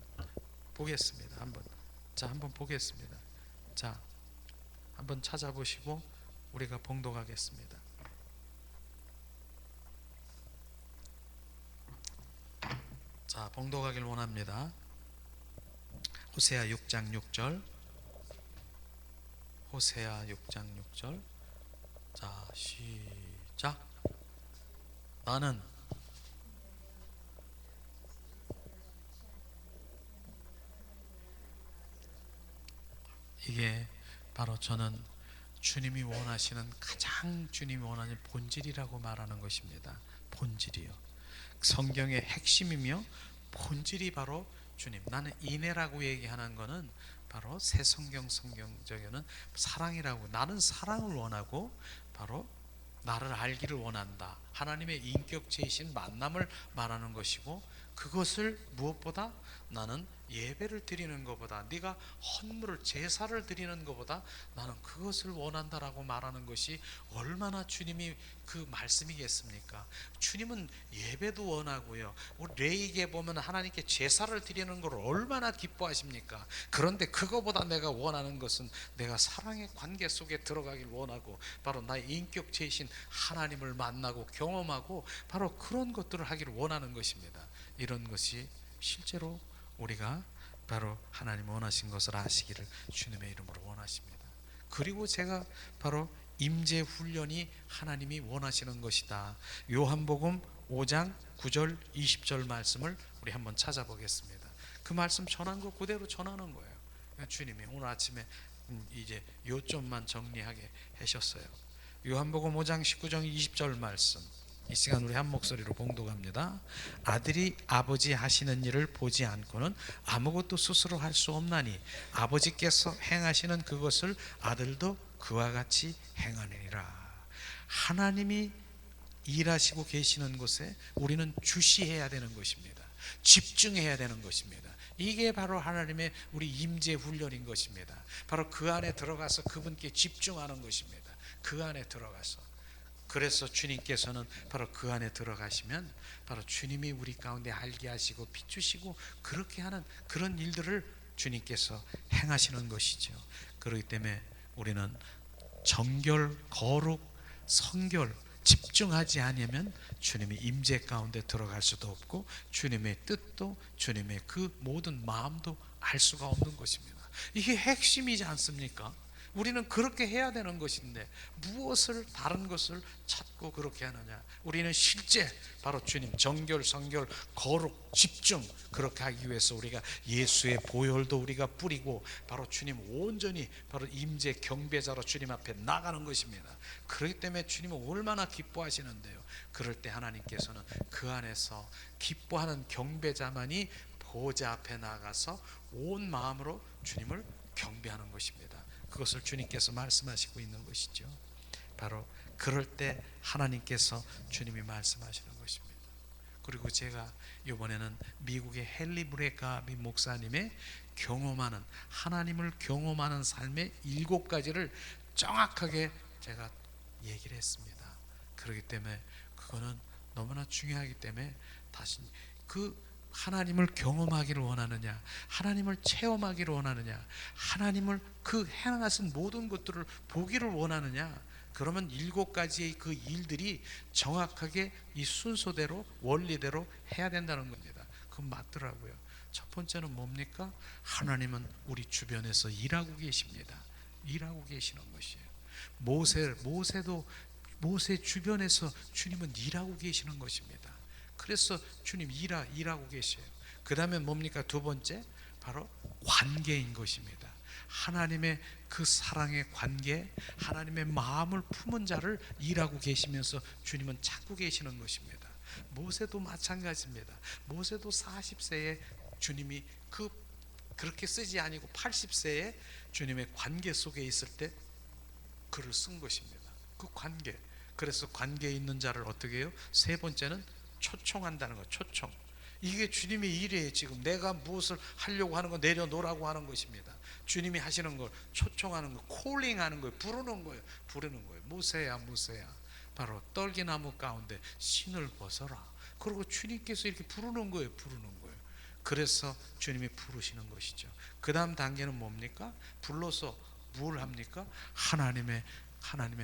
보겠습니다. 한번 보겠습니다. 자, 한번 찾아보시고 우리가 봉독하겠습니다. 자, 봉독하길 원합니다. 호세아 6장 6절. 호세아 6장 6절. 자, 시작. 나는 이게 바로 저는 주님이 원하시는, 가장 주님이 원하는 본질이라고 말하는 것입니다. 본질이요. 성경의 핵심이며 본질이 바로 주님. 나는 인애라고 얘기하는 거는 바로 새 성경적에는 사랑이라고, 나는 사랑을 원하고 바로 나를 알기를 원한다. 하나님의 인격체이신 만남을 말하는 것이고, 그것을 무엇보다 나는 예배를 드리는 것보다, 네가 헌물을 제사를 드리는 것보다 나는 그것을 원한다라고 말하는 것이 얼마나 주님이 그 말씀이겠습니까? 주님은 예배도 원하고요, 우리 레위기에 보면 하나님께 제사를 드리는 걸 얼마나 기뻐하십니까? 그런데 그거보다 내가 원하는 것은 내가 사랑의 관계 속에 들어가길 원하고, 바로 나의 인격체이신 하나님을 만나고 경험하고 바로 그런 것들을 하기를 원하는 것입니다. 이런 것이 실제로 우리가 바로 하나님 원하신 것을 아시기를 주님의 이름으로 원하십니다. 그리고 제가 바로 임재 훈련이 하나님이 원하시는 것이다. 요한복음 5장 9절 20절 말씀을 우리 한번 찾아보겠습니다. 그 말씀 전한 거 그대로 전하는 거예요. 주님이 오늘 아침에 이제 요점만 정리하게 하셨어요. 요한복음 5장 19절 20절 말씀, 이 시간 우리 한 목소리로 봉독합니다. 아들이 아버지 하시는 일을 보지 않고는 아무것도 스스로 할 수 없나니 아버지께서 행하시는 그것을 아들도 그와 같이 행하느니라. 하나님이 일하시고 계시는 곳에 우리는 주시해야 되는 것입니다. 집중해야 되는 것입니다. 이게 바로 하나님의 우리 임재 훈련인 것입니다. 바로 그 안에 들어가서 그분께 집중하는 것입니다. 그 안에 들어가서. 그래서 주님께서는 바로 그 안에 들어가시면 바로 주님이 우리 가운데 알게 하시고 비추시고 그렇게 하는 그런 일들을 주님께서 행하시는 것이죠. 그렇기 때문에 우리는 정결, 거룩, 성결 집중하지 않으면 주님의 임재 가운데 들어갈 수도 없고 주님의 뜻도 주님의 그 모든 마음도 알 수가 없는 것입니다. 이게 핵심이지 않습니까? 우리는 그렇게 해야 되는 것인데 무엇을 다른 것을 찾고 그렇게 하느냐? 우리는 실제 바로 주님 정결, 성결, 거룩, 집중 그렇게 하기 위해서 우리가 예수의 보혈도 우리가 뿌리고 바로 주님 온전히 바로 임재 경배자로 주님 앞에 나가는 것입니다. 그렇기 때문에 주님은 얼마나 기뻐하시는데요. 그럴 때 하나님께서는 그 안에서 기뻐하는 경배자만이 보좌 앞에 나가서 온 마음으로 주님을 경배하는 것입니다. 그것을 주님께서 말씀하시고 있는 것이죠. 바로 그럴 때 하나님께서 주님이 말씀하시는 것입니다. 그리고 제가 이번에는 미국의 헨리 브레가비 목사님의 경험하는 하나님을 경험하는 삶의 7가지를 정확하게 제가 얘기를 했습니다. 그렇기 때문에 그거는 너무나 중요하기 때문에 다시 그 하나님을 경험하기를 원하느냐, 하나님을 체험하기를 원하느냐, 하나님을 그 행하신 모든 것들을 보기를 원하느냐, 그러면 7가지의 그 일들이 정확하게 이 순서대로 원리대로 해야 된다는 겁니다. 그건 맞더라고요. 첫 번째는 뭡니까? 하나님은 우리 주변에서 일하고 계십니다. 일하고 계시는 것이에요. 모세 주변에서 주님은 일하고 계시는 것입니다. 그래서 주님 일하고 계셔요. 그 다음에 뭡니까? 두 번째 바로 관계인 것입니다. 하나님의 그 사랑의 관계, 하나님의 마음을 품은 자를 일하고 계시면서 주님은 찾고 계시는 것입니다. 모세도 마찬가지입니다. 모세도 40세에 주님이 그렇게 쓰지 아니고 80세에 주님의 관계 속에 있을 때 글을 쓴 것입니다. 그 관계. 그래서 관계에 있는 자를 어떻게 해요? 세 번째는 초청한다는 거. 초청. 이게 주님의 일이에요. 지금 내가 무엇을 하려고 하는 거 내려놓으라고 하는 것입니다. 주님이 하시는 걸 초청하는 거, 콜링하는 거예요. 부르는 거예요. 모세야 모세야, 바로 떨기나무 가운데 신을 벗어라. 그리고 주님께서 이렇게 부르는 거예요. 그래서 주님이 부르시는 것이죠. 그 다음 단계는 뭡니까? 불러서 뭘 합니까? 하나님의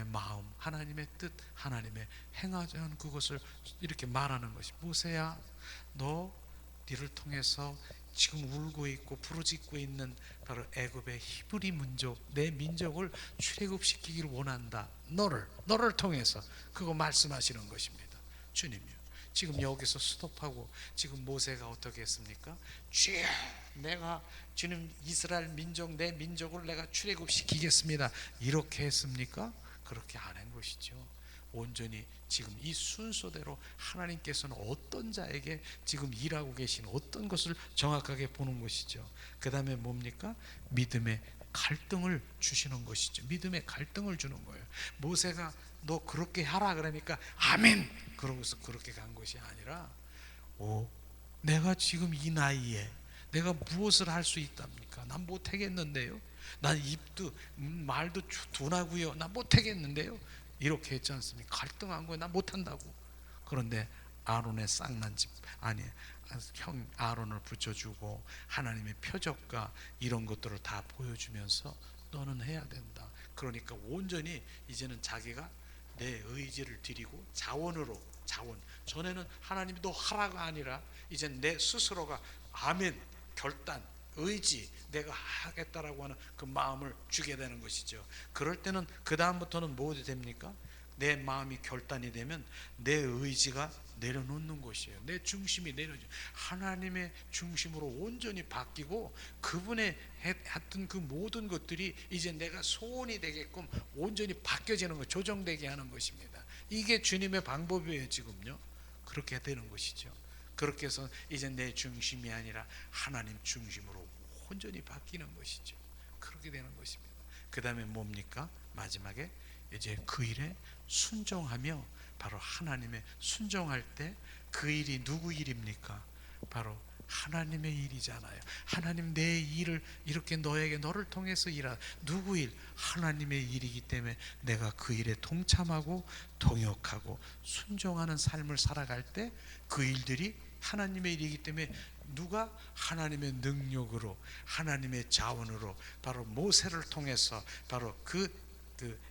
마음, 하나님의 뜻, 하나님의 행하자는 그것을 이렇게 말하는 것이. 모세야, 너 니를 통해서 지금 울고 있고 부르짖고 있는 바로 애굽의 히브리 민족, 내 민족을 출애굽시키기를 원한다. 너를 통해서 그거 말씀하시는 것입니다. 주님이요. 지금 여기서 스톱하고 지금 모세가 어떻게 했습니까? 주여, 내가 주님 이스라엘 민족, 내 민족을 내가 출애굽시키겠습니다. 이렇게 했습니까? 그렇게 안 한 것이죠. 온전히 지금 이 순서대로 하나님께서는 어떤 자에게 지금 일하고 계신 어떤 것을 정확하게 보는 것이죠. 그 다음에 뭡니까? 믿음의 갈등을 주시는 것이죠. 믿음의 갈등을 주는 거예요. 모세가 너 그렇게 하라 그러니까 아멘 그러고서 그렇게 간 것이 아니라, 내가 지금 이 나이에 내가 무엇을 할 수 있답니까? 난 못하겠는데요. 난 입도 말도 둔하고요. 난 못하겠는데요. 이렇게 했지 않습니까? 갈등한 거예요. 난 못한다고. 그런데 아론의 쌍난집 형 아론을 붙여주고 하나님의 표적과 이런 것들을 다 보여주면서 너는 해야 된다. 그러니까 온전히 이제는 자기가 내 의지를 드리고 자원. 전에는 하나님이 너 하라가 아니라 이제 내 스스로가 아멘, 결단, 의지, 내가 하겠다라고 하는 그 마음을 주게 되는 것이죠. 그럴 때는 그 다음부터는 뭐 됩니까? 내 마음이 결단이 되면 내 의지가 내려놓는 것이에요. 내 중심이 내려져 하나님의 중심으로 온전히 바뀌고 그분의 했던 그 모든 것들이 이제 내가 소원이 되게끔 온전히 바뀌어지는 것, 조정되게 하는 것입니다. 이게 주님의 방법이에요. 지금요 그렇게 되는 것이죠. 그렇게 해서 이제 내 중심이 아니라 하나님 중심으로 온전히 바뀌는 것이죠. 그렇게 되는 것입니다. 그 다음에 뭡니까? 마지막에 이제 그 일에 순종하며, 바로 하나님의 순종할 때 그 일이 누구 일입니까? 바로 하나님의 일이잖아요. 하나님 내 일을 이렇게 너를 통해서 일하 누구 일? 하나님의 일이기 때문에 내가 그 일에 동참하고 동역하고 순종하는 삶을 살아갈 때 그 일들이 하나님의 일이기 때문에 누가 하나님의 능력으로 하나님의 자원으로 바로 모세를 통해서 바로 그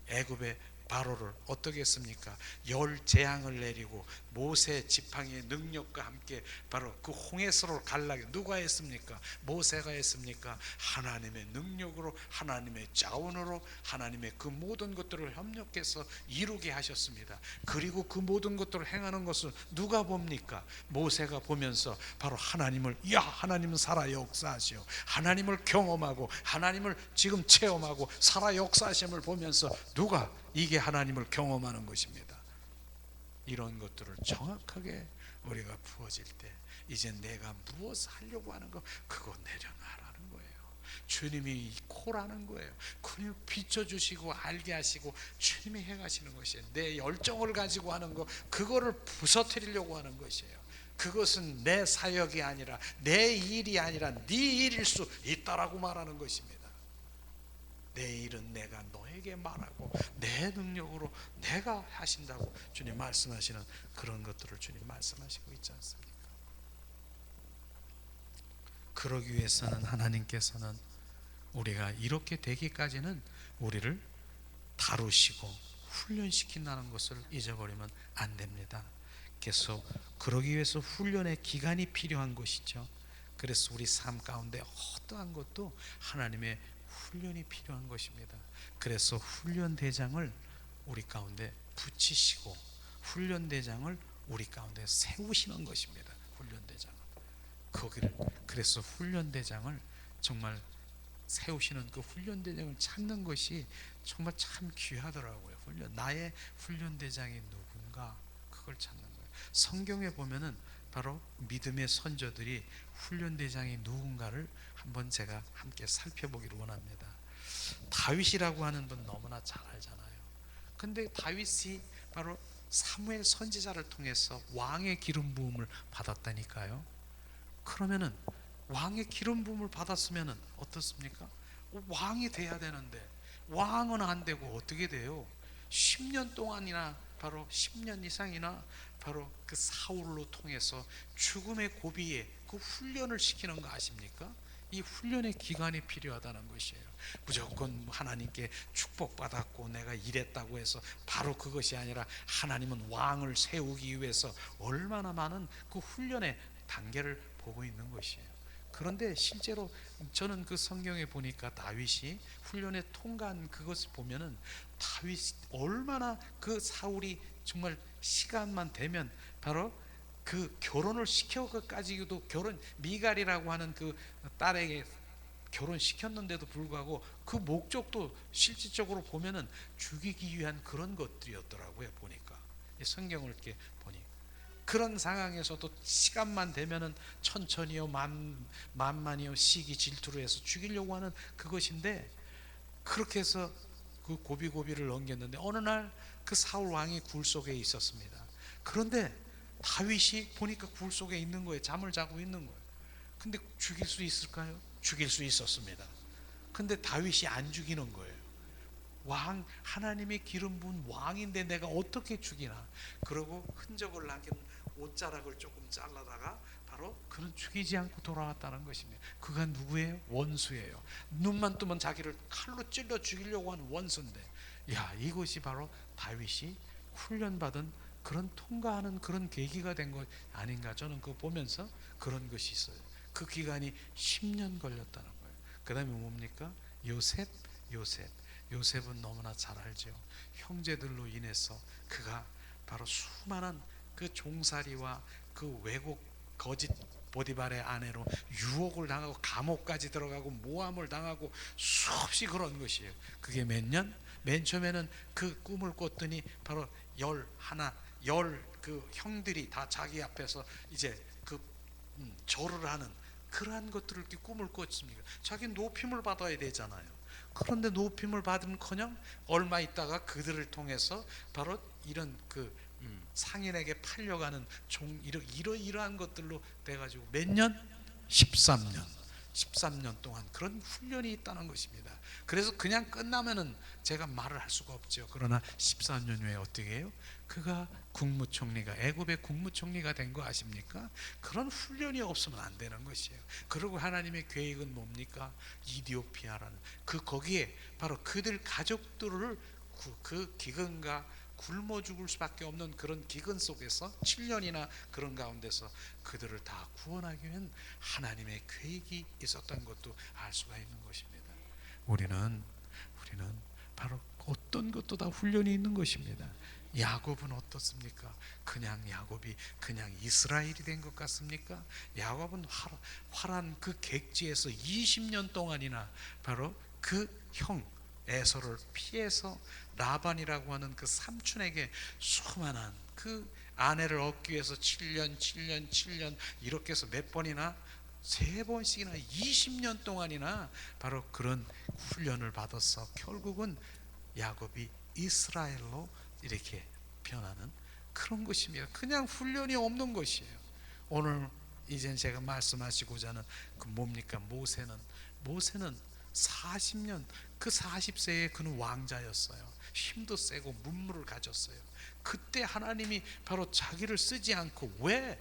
애굽의 바로를 어떻게 했습니까? 열 재앙을 내리고 모세 지팡이의 능력과 함께 바로 그 홍해서로 갈라게 누가 했습니까? 모세가 했습니까? 하나님의 능력으로 하나님의 자원으로 하나님의 그 모든 것들을 협력해서 이루게 하셨습니다. 그리고 그 모든 것들을 행하는 것을 누가 봅니까? 모세가 보면서 바로 하나님을 하나님은 살아 역사하시오. 하나님을 경험하고 하나님을 지금 체험하고 살아 역사하심을 보면서 누가 이게 하나님을 경험하는 것입니다. 이런 것들을 정확하게 우리가 부어질 때 이제 내가 무엇을 하려고 하는 거 그거 내려놔라는 거예요. 주님이 코라는 거예요. 그냥 비춰주시고 알게 하시고 주님이 행하시는 것이에요. 내 열정을 가지고 하는 거 그거를 부서뜨리려고 하는 것이에요. 그것은 내 사역이 아니라 내 일이 아니라 네 일일 수 있다라고 말하는 것입니다. 내 일은 내가 너에게 말하고 내 능력으로 내가 하신다고 주님 말씀하시는 그런 것들을 주님 말씀하시고 있지 않습니까? 그러기 위해서는 하나님께서는 우리가 이렇게 되기까지는 우리를 다루시고 훈련시킨다는 것을 잊어버리면 안 됩니다. 계속 그러기 위해서 훈련의 기간이 필요한 것이죠. 그래서 우리 삶 가운데 어떠한 것도 하나님의 훈련이 필요한 것입니다. 그래서 훈련대장을 우리 가운데 붙이시고 훈련대장을 우리 가운데 세우시는 것입니다. 훈련대장을 거기를 그래서 훈련대장을 정말 세우시는 그 훈련대장을 찾는 것이 정말 참 귀하더라고요. 나의 훈련대장이 누군가 그걸 찾는 거예요. 성경에 보면은 바로 믿음의 선조들이 훈련대장이 누군가를 한번 제가 함께 살펴보기를 원합니다. 다윗이라고 하는 분 너무나 잘 알잖아요. 근데 다윗이 바로 사무엘 선지자를 통해서 왕의 기름 부음을 받았다니까요. 그러면은 왕의 기름 부음을 받았으면은 어떻습니까? 왕이 돼야 되는데 왕은 안 되고 어떻게 돼요? 10년 동안이나 바로 10년 이상이나 바로 그 사울로 통해서 죽음의 고비에 그 훈련을 시키는 거 아십니까? 이 훈련의 기간이 필요하다는 것이에요. 무조건 하나님께 축복받았고 내가 이랬다고 해서 바로 그것이 아니라 하나님은 왕을 세우기 위해서 얼마나 많은 그 훈련의 단계를 보고 있는 것이에요. 그런데 실제로 저는 그 성경에 보니까 다윗이 훈련에 통과한 그것을 보면은 다윗이 얼마나 그 사울이 정말 시간만 되면 바로 그 결혼을 시켜가지고도 결혼 미갈이라고 하는 그 딸에게 결혼시켰는데도 불구하고 그 목적도 실질적으로 보면은 죽이기 위한 그런 것들이었더라고요. 보니까 성경을 이렇게 보니 그런 상황에서도 시간만 되면은 천천히요 만만히요 시기 질투로 해서 죽이려고 하는 그것인데 그렇게 해서 그 고비고비를 넘겼는데 어느 날 그 사울 왕이 굴 속에 있었습니다. 그런데 다윗이 보니까 굴 속에 있는 거예요. 잠을 자고 있는 거예요. 근데 죽일 수 있을까요? 죽일 수 있었습니다. 근데 다윗이 안 죽이는 거예요. 왕 하나님의 기름 부은 왕인데 내가 어떻게 죽이나? 그러고 흔적을 남긴 옷자락을 조금 잘라다가 바로 그는 죽이지 않고 돌아왔다는 것입니다. 그가 누구예요? 원수예요. 눈만 뜨면 자기를 칼로 찔러 죽이려고 하는 원수인데 이것이 바로 다윗이 훈련받은 그런 통과하는 그런 계기가 된 것 아닌가. 저는 그거 보면서 그런 것이 있어요. 그 기간이 10년 걸렸다는 거예요. 그 다음에 뭡니까? 요셉은 너무나 잘 알죠. 형제들로 인해서 그가 바로 수많은 그 종살이와 그 왜곡 거짓 보디발의 아내로 유혹을 당하고 감옥까지 들어가고 모함을 당하고 수없이 그런 것이에요. 그게 몇 년? 맨 처음에는 그 꿈을 꿨더니 바로 11 그 형들이 다 자기 앞에서 이제 그 절을 하는 그러한 것들을 이렇게 꿈을 꿨습니다. 자기 높임을 받아야 되잖아요. 그런데 높임을 받으면커녕 얼마 있다가 그들을 통해서 바로 이런 그 상인에게 팔려가는 종 이러한 것들로 돼가지고 몇 년? 13년 동안 그런 훈련이 있다는 것입니다. 그래서 그냥 끝나면은 제가 말을 할 수가 없죠. 그러나 13년 후에 어떻게 해요? 그가 국무총리가, 애굽의 국무총리가 된 거 아십니까? 그런 훈련이 없으면 안 되는 것이에요. 그리고 하나님의 계획은 뭡니까? 이디오피아라는 거기에 바로 그들 가족들을 그 기근과 굶어 죽을 수밖에 없는 그런 기근 속에서 7년이나 그런 가운데서 그들을 다 구원하기 위한 하나님의 계획이 있었던 것도 알 수가 있는 것입니다. 우리는 바로 어떤 것도 다 훈련이 있는 것입니다. 야곱은 어떻습니까? 그냥 야곱이 그냥 이스라엘이 된 것 같습니까? 야곱은 화란 그 객지에서 20년 동안이나 바로 그 형 에서를 피해서 라반이라고 하는 그 삼촌에게 수많은 그 아내를 얻기 위해서 7년 이렇게 해서 몇 번이나 3번씩이나 20년 동안이나 바로 그런 훈련을 받아서 결국은 야곱이 이스라엘로 이렇게 변하는 그런 것입니다. 그냥 훈련이 없는 것이에요. 오늘 이젠 제가 말씀하시고자 하는 그 뭡니까? 모세는 40년, 그 40세에 그는 왕자였어요. 힘도 세고 문무를 가졌어요. 그때 하나님이 바로 자기를 쓰지 않고 왜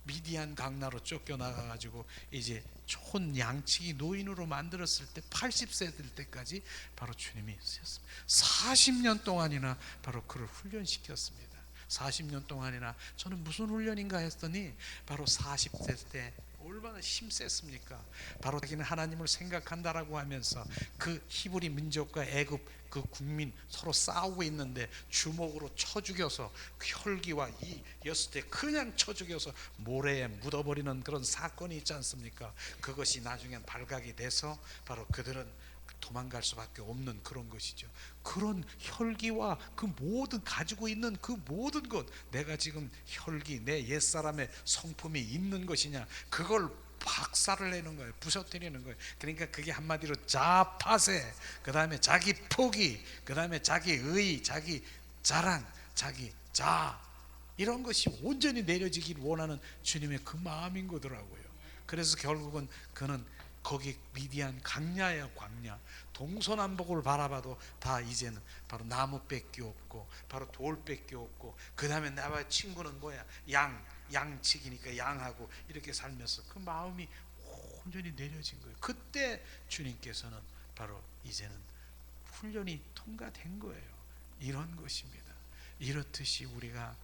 미디안 강나로 쫓겨나가가지고 이제 좋은 양치기 노인으로 만들었을 때 80세 될 때까지 바로 주님이 쓰셨습니다. 40년 동안이나 바로 그를 훈련시켰습니다. 40년 동안이나 저는 무슨 훈련인가 했더니 바로 40세 때 얼마나 힘셌습니까? 바로 자기는 하나님을 생각한다라고 하면서 그 히브리 민족과 애굽 그 국민 서로 싸우고 있는데 주먹으로 쳐 죽여서 그 혈기와 이 였을 때 그냥 쳐 죽여서 모래에 묻어버리는 그런 사건이 있지 않습니까? 그것이 나중엔 발각이 돼서 바로 그들은 도망갈 수밖에 없는 그런 것이죠. 그런 혈기와 그 모든 가지고 있는 그 모든 것, 내가 지금 혈기, 내 옛사람의 성품이 있는 것이냐, 그걸 박살을 내는 거예요. 부서뜨리는 거예요. 그러니까 그게 한마디로 자파세, 그 다음에 자기 포기, 그 다음에 자기 의, 자기 자랑, 자기 자, 이런 것이 온전히 내려지길 원하는 주님의 그 마음인 거더라고요. 그래서 결국은 그는 거기 미디안 광야예요. 광야. 동서남북을 바라봐도 다 이제는 바로 나무밖에 없고 바로 돌밖에 없고, 그 다음에 나와 친구는 뭐야? 양치기니까 양하고 이렇게 살면서 그 마음이 온전히 내려진 거예요. 그때 주님께서는 바로 이제는 훈련이 통과된 거예요. 이런 것입니다. 이렇듯이 우리가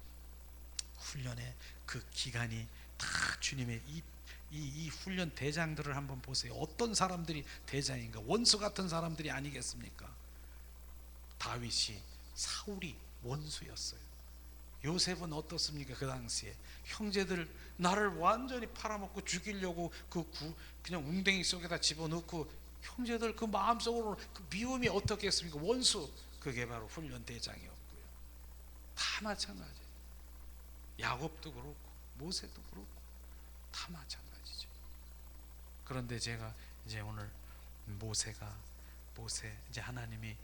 훈련의 그 기간이 다 주님의 이 훈련 대장들을 한번 보세요. 어떤 사람들이 대장인가? 원수 같은 사람들이 아니겠습니까? 다윗이, 사울이 원수였어요. 요셉은 어떻습니까? 그 당시에 형제들 나를 완전히 팔아먹고 죽이려고 그냥 웅덩이 속에다 집어넣고, 형제들 그 마음속으로 그 미움이 어떻겠습니까? 원수. 그게 바로 훈련 대장이었고요. 다 마찬가지예요. 야곱도 그렇고 모세도 그렇고 다 마찬가지죠. 그런데 제가 이제 오늘 모세 이제 하나님이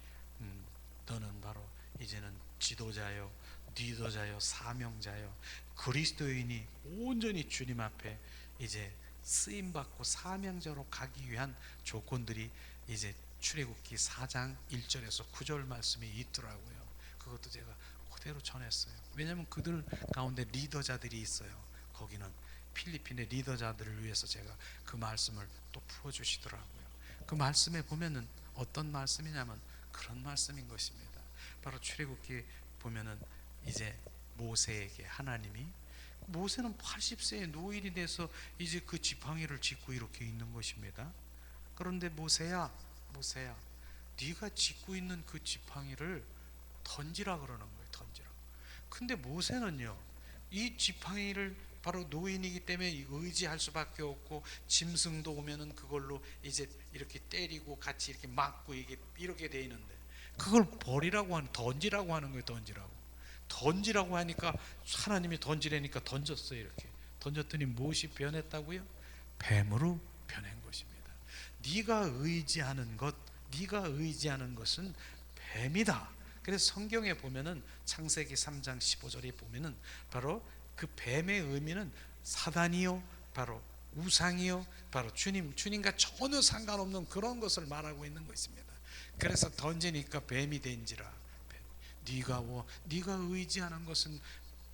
너는 바로 이제는 지도자요, 리더자요, 사명자요, 그리스도인이 온전히 주님 앞에 이제 쓰임 받고 사명자로 가기 위한 조건들이 이제 출애굽기 4장 1절에서 9절 말씀이 있더라고요. 그것도 제가 그대로 전했어요. 왜냐하면 그들 가운데 리더자들이 있어요. 거기는 필리핀의 리더자들을 위해서 제가 그 말씀을 또 풀어주시더라고요. 그 말씀에 보면은 어떤 말씀이냐면 그런 말씀인 것입니다. 바로 출애굽기 보면은 이제 모세에게 하나님이, 모세는 80세의 노인이 돼서 이제 그 지팡이를 짚고 이렇게 있는 것입니다. 그런데 모세야 네가 짚고 있는 그 지팡이를 던지라 그러는 거예요. 던지라. 근데 모세는요, 이 지팡이를 바로 노인이기 때문에 의지할 수밖에 없고, 짐승도 오면은 그걸로 이제 이렇게 때리고 같이 이렇게 맞고 이렇게 돼 있는데, 그걸 던지라고 하는 거예요. 던지라고 하니까 하나님이 던지라니까 던졌어요. 이렇게 던졌더니 무엇이 변했다고요? 뱀으로 변한 것입니다. 네가 의지하는 것은 뱀이다. 그래서 성경에 보면은 창세기 3장 15절에 보면은 바로 그 뱀의 의미는 사단이요 바로 우상이요, 바로 주님과 전혀 상관없는 그런 것을 말하고 있는 것입니다. 그래서 던지니까 뱀이 된지라. 네가 의지하는 것은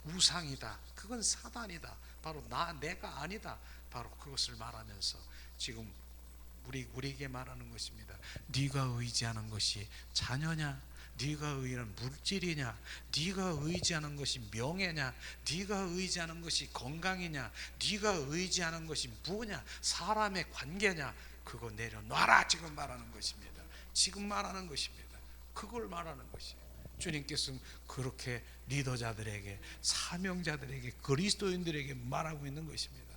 우상이다. 그건 사단이다. 바로 내가 아니다. 바로 그것을 말하면서 지금 우리에게 말하는 것입니다. 네가 의지하는 것이 자녀냐? 네가 의지하는 물질이냐? 네가 의지하는 것이 명예냐? 네가 의지하는 것이 건강이냐? 네가 의지하는 것이 뭐냐? 사람의 관계냐? 그거 내려놔라. 지금 말하는 것입니다. 지금 말하는 것입니다. 그걸 말하는 것이에요. 주님께서는 그렇게 리더자들에게, 사명자들에게, 그리스도인들에게 말하고 있는 것입니다.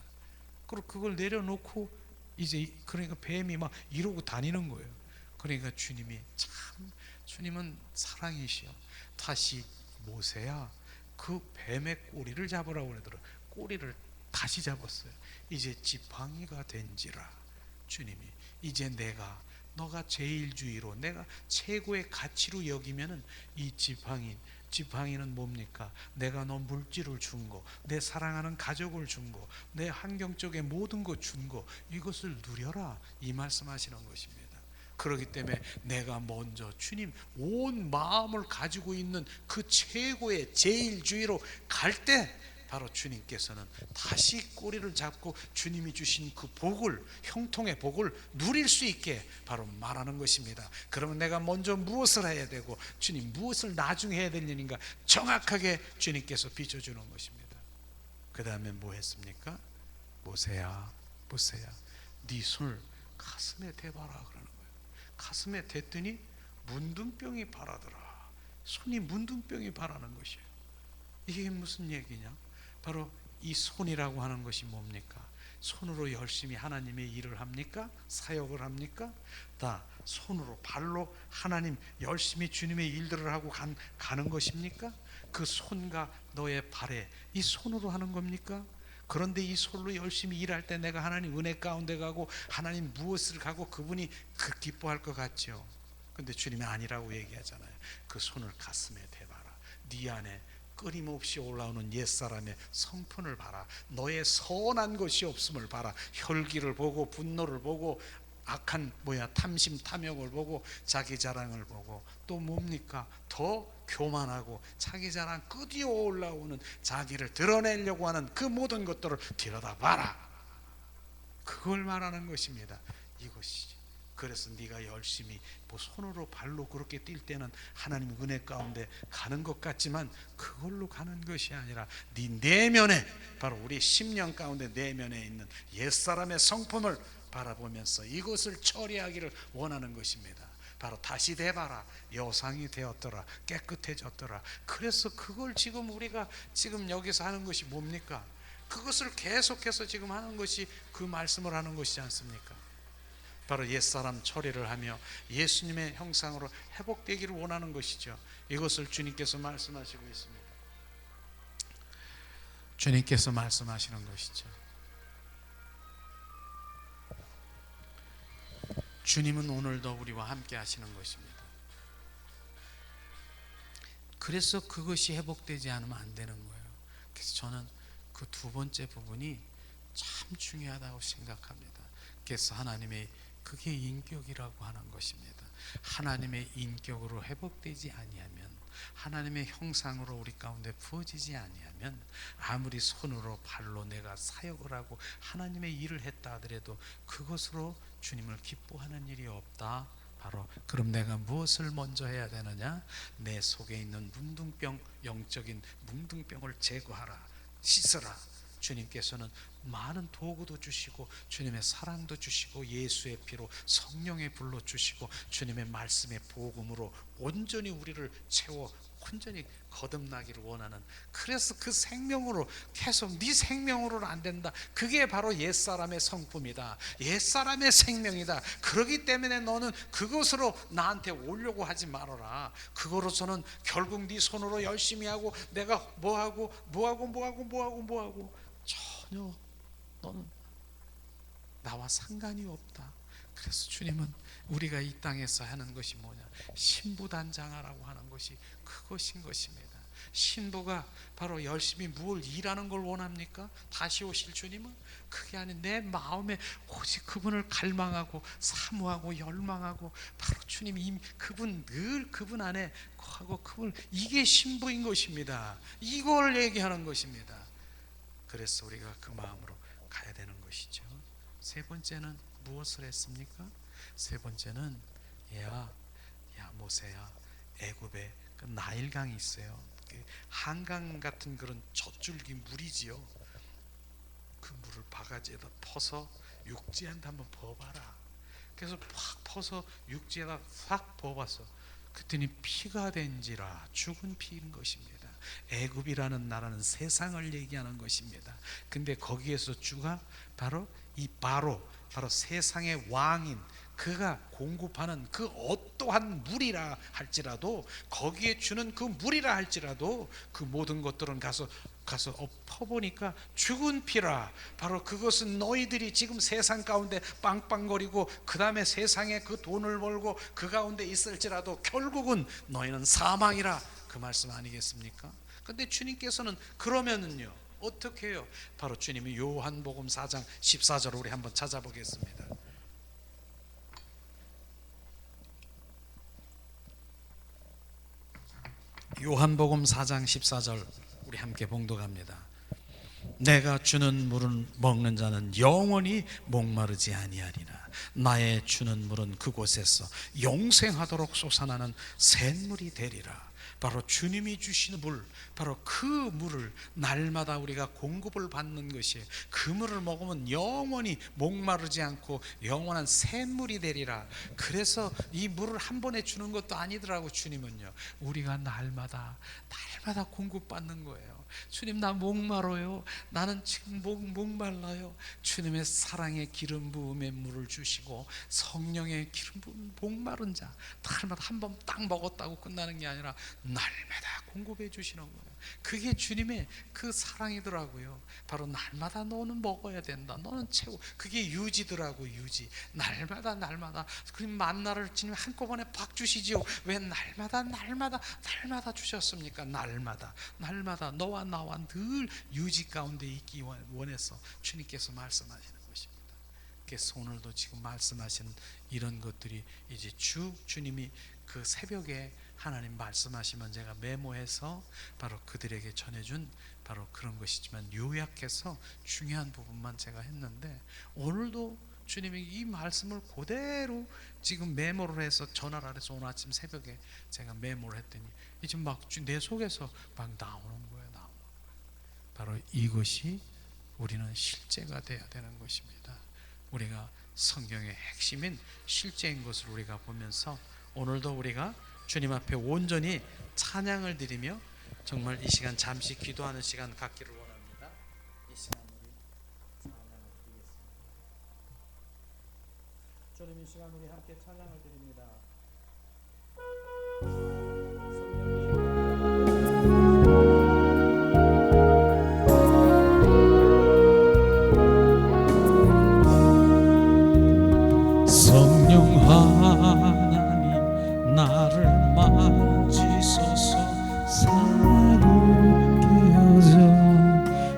그리고 그걸 내려놓고 이제 그러니까 뱀이 막 이러고 다니는 거예요. 그러니까 주님은 사랑이시여. 다시 모세야, 그 뱀의 꼬리를 잡으라고 그러더라. 꼬리를 다시 잡았어요. 이제 지팡이가 된지라. 주님이 이제 너가 제일주의로, 내가 최고의 가치로 여기면은 이 지팡이는 뭡니까? 내가 너 물질을 준 거, 내 사랑하는 가족을 준 거, 내 환경 쪽에 모든 거 준 거, 이것을 누려라. 이 말씀하시는 것입니다. 그렇기 때문에 내가 먼저 주님 온 마음을 가지고 있는 그 최고의 제일주의로 갈 때 바로 주님께서는 다시 꼬리를 잡고 주님이 주신 그 복을, 형통의 복을 누릴 수 있게 바로 말하는 것입니다. 그러면 내가 먼저 무엇을 해야 되고 주님 무엇을 나중에 해야 될 일인가 정확하게 주님께서 비춰주는 것입니다. 그 다음에 뭐 했습니까? 모세야 네 손을 가슴에 대봐라 그러는 거예요. 가슴에 댔더니 문둥병이 바라더라. 손이 문둥병이 바라는 것이에요. 이게 무슨 얘기냐? 바로 이 손이라고 하는 것이 뭡니까? 손으로 열심히 하나님의 일을 합니까? 사역을 합니까? 다 손으로, 발로 하나님 열심히 주님의 일들을 하고 가는 것입니까? 그 손과 너의 발에 이 손으로 하는 겁니까? 그런데 이 손으로 열심히 일할 때 내가 하나님 은혜 가운데 가고 하나님 무엇을 가고 그분이 그 기뻐할 것 같죠. 근데 주님이 아니라고 얘기하잖아요. 그 손을 가슴에 대봐라. 네 안에 끊임없이 올라오는 옛사람의 성품을 봐라. 너의 선한 것이 없음을 봐라. 혈기를 보고 분노를 보고 악한 탐심 탐욕을 보고 자기 자랑을 보고 또 뭡니까? 더 교만하고 자기 자랑 끄디어 올라오는 자기를 드러내려고 하는 그 모든 것들을 들여다봐라. 그걸 말하는 것입니다. 이것이지. 그래서 네가 열심히 손으로 발로 그렇게 뛸 때는 하나님 은혜 가운데 가는 것 같지만 그걸로 가는 것이 아니라 네 내면에, 바로 우리 심령 가운데 내면에 있는 옛사람의 성품을 바라보면서 이것을 처리하기를 원하는 것입니다. 바로 다시 대봐라. 여상이 되었더라. 깨끗해졌더라. 그래서 그걸 지금 우리가 지금 여기서 하는 것이 뭡니까? 그것을 계속해서 지금 하는 것이 그 말씀을 하는 것이지 않습니까? 바로 옛사람 처리를 하며 예수님의 형상으로 회복되기를 원하는 것이죠. 이것을 주님께서 말씀하시고 있습니다. 주님께서 말씀하시는 것이죠. 주님은 오늘도 우리와 함께 하시는 것입니다. 그래서 그것이 회복되지 않으면 안 되는 거예요. 그래서 저는 그 두 번째 부분이 참 중요하다고 생각합니다. 그래서 하나님의 그게 인격이라고 하는 것입니다. 하나님의 인격으로 회복되지 아니하면, 하나님의 형상으로 우리 가운데 부어지지 아니하면 아무리 손으로 발로 내가 사역을 하고 하나님의 일을 했다 하더라도 그것으로 주님을 기뻐하는 일이 없다. 바로 그럼 내가 무엇을 먼저 해야 되느냐? 내 속에 있는 문둥병, 영적인 문둥병을 제거하라. 씻어라. 주님께서는 많은 도구도 주시고 주님의 사랑도 주시고 예수의 피로 성령의 불로 주시고 주님의 말씀의 복음으로 온전히 우리를 채워 온전히 거듭나기를 원하는, 그래서 그 생명으로 계속 네 생명으로는 안 된다. 그게 바로 옛사람의 성품이다. 옛사람의 생명이다. 그렇기 때문에 너는 그것으로 나한테 오려고 하지 말아라. 그거로서는 결국 네 손으로 열심히 하고 내가 뭐하고 전혀 너는 나와 상관이 없다. 그래서 주님은 우리가 이 땅에서 하는 것이 뭐냐? 신부단장하라고 하는 것이 그것인 것입니다. 신부가 바로 열심히 뭘 일하는 걸 원합니까? 다시 오실 주님은? 그게 아닌 내 마음에 오직 그분을 갈망하고 사모하고 열망하고 바로 주님이 그분 늘 그분 안에 하고 그분, 이게 신부인 것입니다. 이걸 얘기하는 것입니다. 그래서 우리가 그 마음으로 가야 되는 것이죠. 세 번째는 무엇을 했습니까? 세 번째는 야 모세야, 애굽에 그 나일강이 있어요. 한강 같은 그런 젖줄기 물이지요. 그 물을 바가지에다 퍼서 육지한테 한번 부어봐라. 그래서 확 퍼서 육지에다 확 부어봤어. 그랬더니 피가 된지라, 죽은 피인 것입니다. 애굽이라는 나라는 세상을 얘기하는 것입니다. 근데 거기에서 주가 바로 이 바로 세상의 왕인 그가 공급하는 그 어떠한 물이라 할지라도, 거기에 주는 그 물이라 할지라도 그 모든 것들은 가서 퍼보니까 죽은 피라. 바로 그것은 너희들이 지금 세상 가운데 빵빵거리고 그 다음에 세상에 그 돈을 벌고 그 가운데 있을지라도 결국은 너희는 사망이라, 그 말씀 아니겠습니까? 근데 주님께서는 그러면은요 어떻게 해요? 바로 주님이 요한복음 4장 14절 우리 한번 찾아보겠습니다. 요한복음 4장 14절 우리 함께 봉독합니다. 내가 주는 물은 먹는 자는 영원히 목마르지 아니하리라. 나의 주는 물은 그곳에서 영생하도록 솟아나는 샘물이 되리라. 바로 주님이 주시는 물, 바로 그 물을 날마다 우리가 공급을 받는 것이에요. 그 물을 먹으면 영원히 목마르지 않고 영원한 샘물이 되리라. 그래서 이 물을 한 번에 주는 것도 아니더라고. 주님은요, 우리가 날마다 공급받는 거예요. 주님, 나 목마르요. 나는 지금 목말라요. 주님의 사랑의 기름 부음의 물을 주시고 성령의 기름 부음, 목마른 자 날마다 한 번 딱 먹었다고 끝나는 게 아니라 날마다 공급해 주시는 거예요. 그게 주님의 그 사랑이더라고요. 바로 날마다 너는 먹어야 된다, 너는 채워. 그게 유지더라고. 유지. 날마다 그 만나를 주님 한꺼번에 팍 주시지요. 왜 날마다 주셨습니까? 날마다 너와 나와 늘 유지 가운데 있기 원해서 주님께서 말씀하시는 것입니다. 그래서 오늘도 지금 말씀하신 이런 것들이 이제 주님이 그 새벽에 하나님 말씀하시면 제가 메모해서 바로 그들에게 전해준 바로 그런 것이지만 요약해서 중요한 부분만 제가 했는데, 오늘도 주님이 이 말씀을 그대로 지금 메모를 해서 전화를 해서 오늘 아침 새벽에 제가 메모를 했더니 이제 막 내 속에서 막 나오는 거예요. 바로 이것이 우리는 실제가 되어야 되는 것입니다. 우리가 성경의 핵심인 실제인 것을 우리가 보면서 오늘도 우리가 주님 앞에 온전히 찬양을 드리며 정말 이 시간 잠시 기도하는 시간 갖기를 원합니다. 이 시간 우리 찬양을 드리겠습니다. 주님, 이 시간 우리 함께 찬양을 드립니다. 성령 하나님 나를 만지소서. 사랑으로 깨어져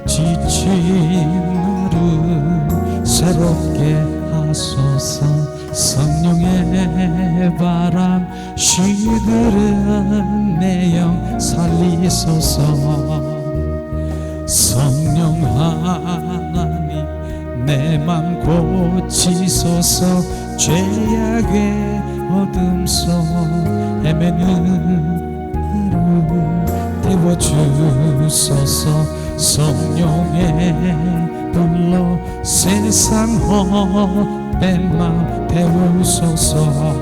지친 나를 새롭게 하소서. 성령의 바람 시들은 내 영 살리소서. 성령 하나님 내 맘 고치소서. 죄악의 어둠 속 헤매는 나를 태워주소서. 성령의 불로 세상 헛된 맘 태우소서.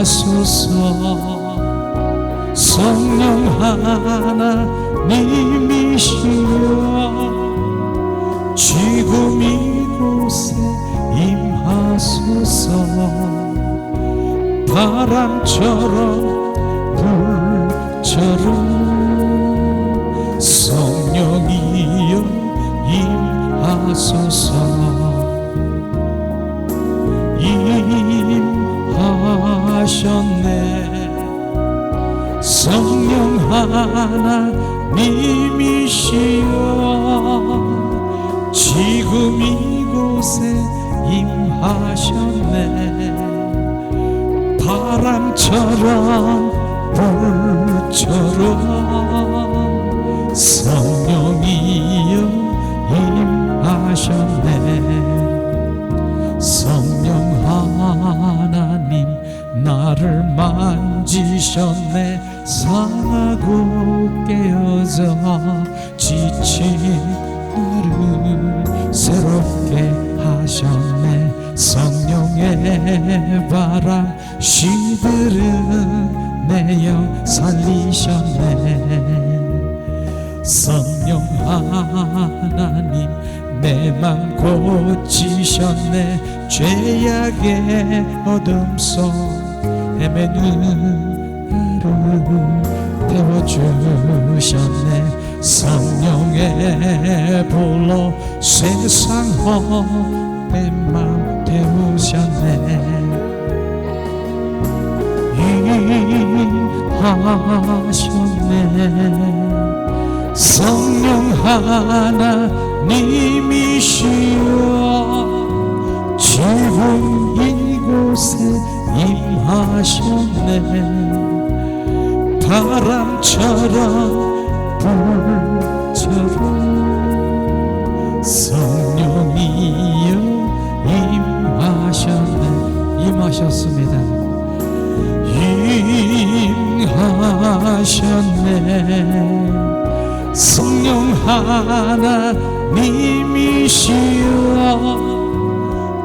임하소서. 성령 하나님이시여 지금 이곳에 임하소서. 바람처럼 불처럼 성령이여 임하소서. 임하셨네 지금 이곳에 임하셨네. 바람처럼 불처럼 성령이여 임하셨네. 성령 하나님 나를 만지셨네. 상하고 깨어져 지친 나를 새롭게 하셨네. 성령의 바람 시들은 내 영 살리셨네. 성령 하나님 내 맘 고치셨네. 죄악의 어둠 속 헤매는 나를 태워주셨네. 성령의 불로 세상 헛된 맘 태우셨네. 하셨네. 성령 하나님이시여 지금 이곳에 임하셨네. 바람처럼 불처럼 성령이여 임하셨네. 임하셨습니다. 임하셨네. 성령 하나님이시여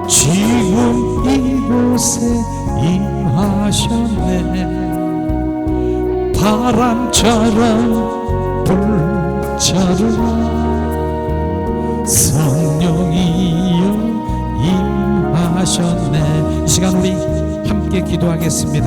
지금 이곳에 임하셨네. 바람처럼 불처럼 성령이여 임하셨네. 이 시간 우리 함께 기도하겠습니다.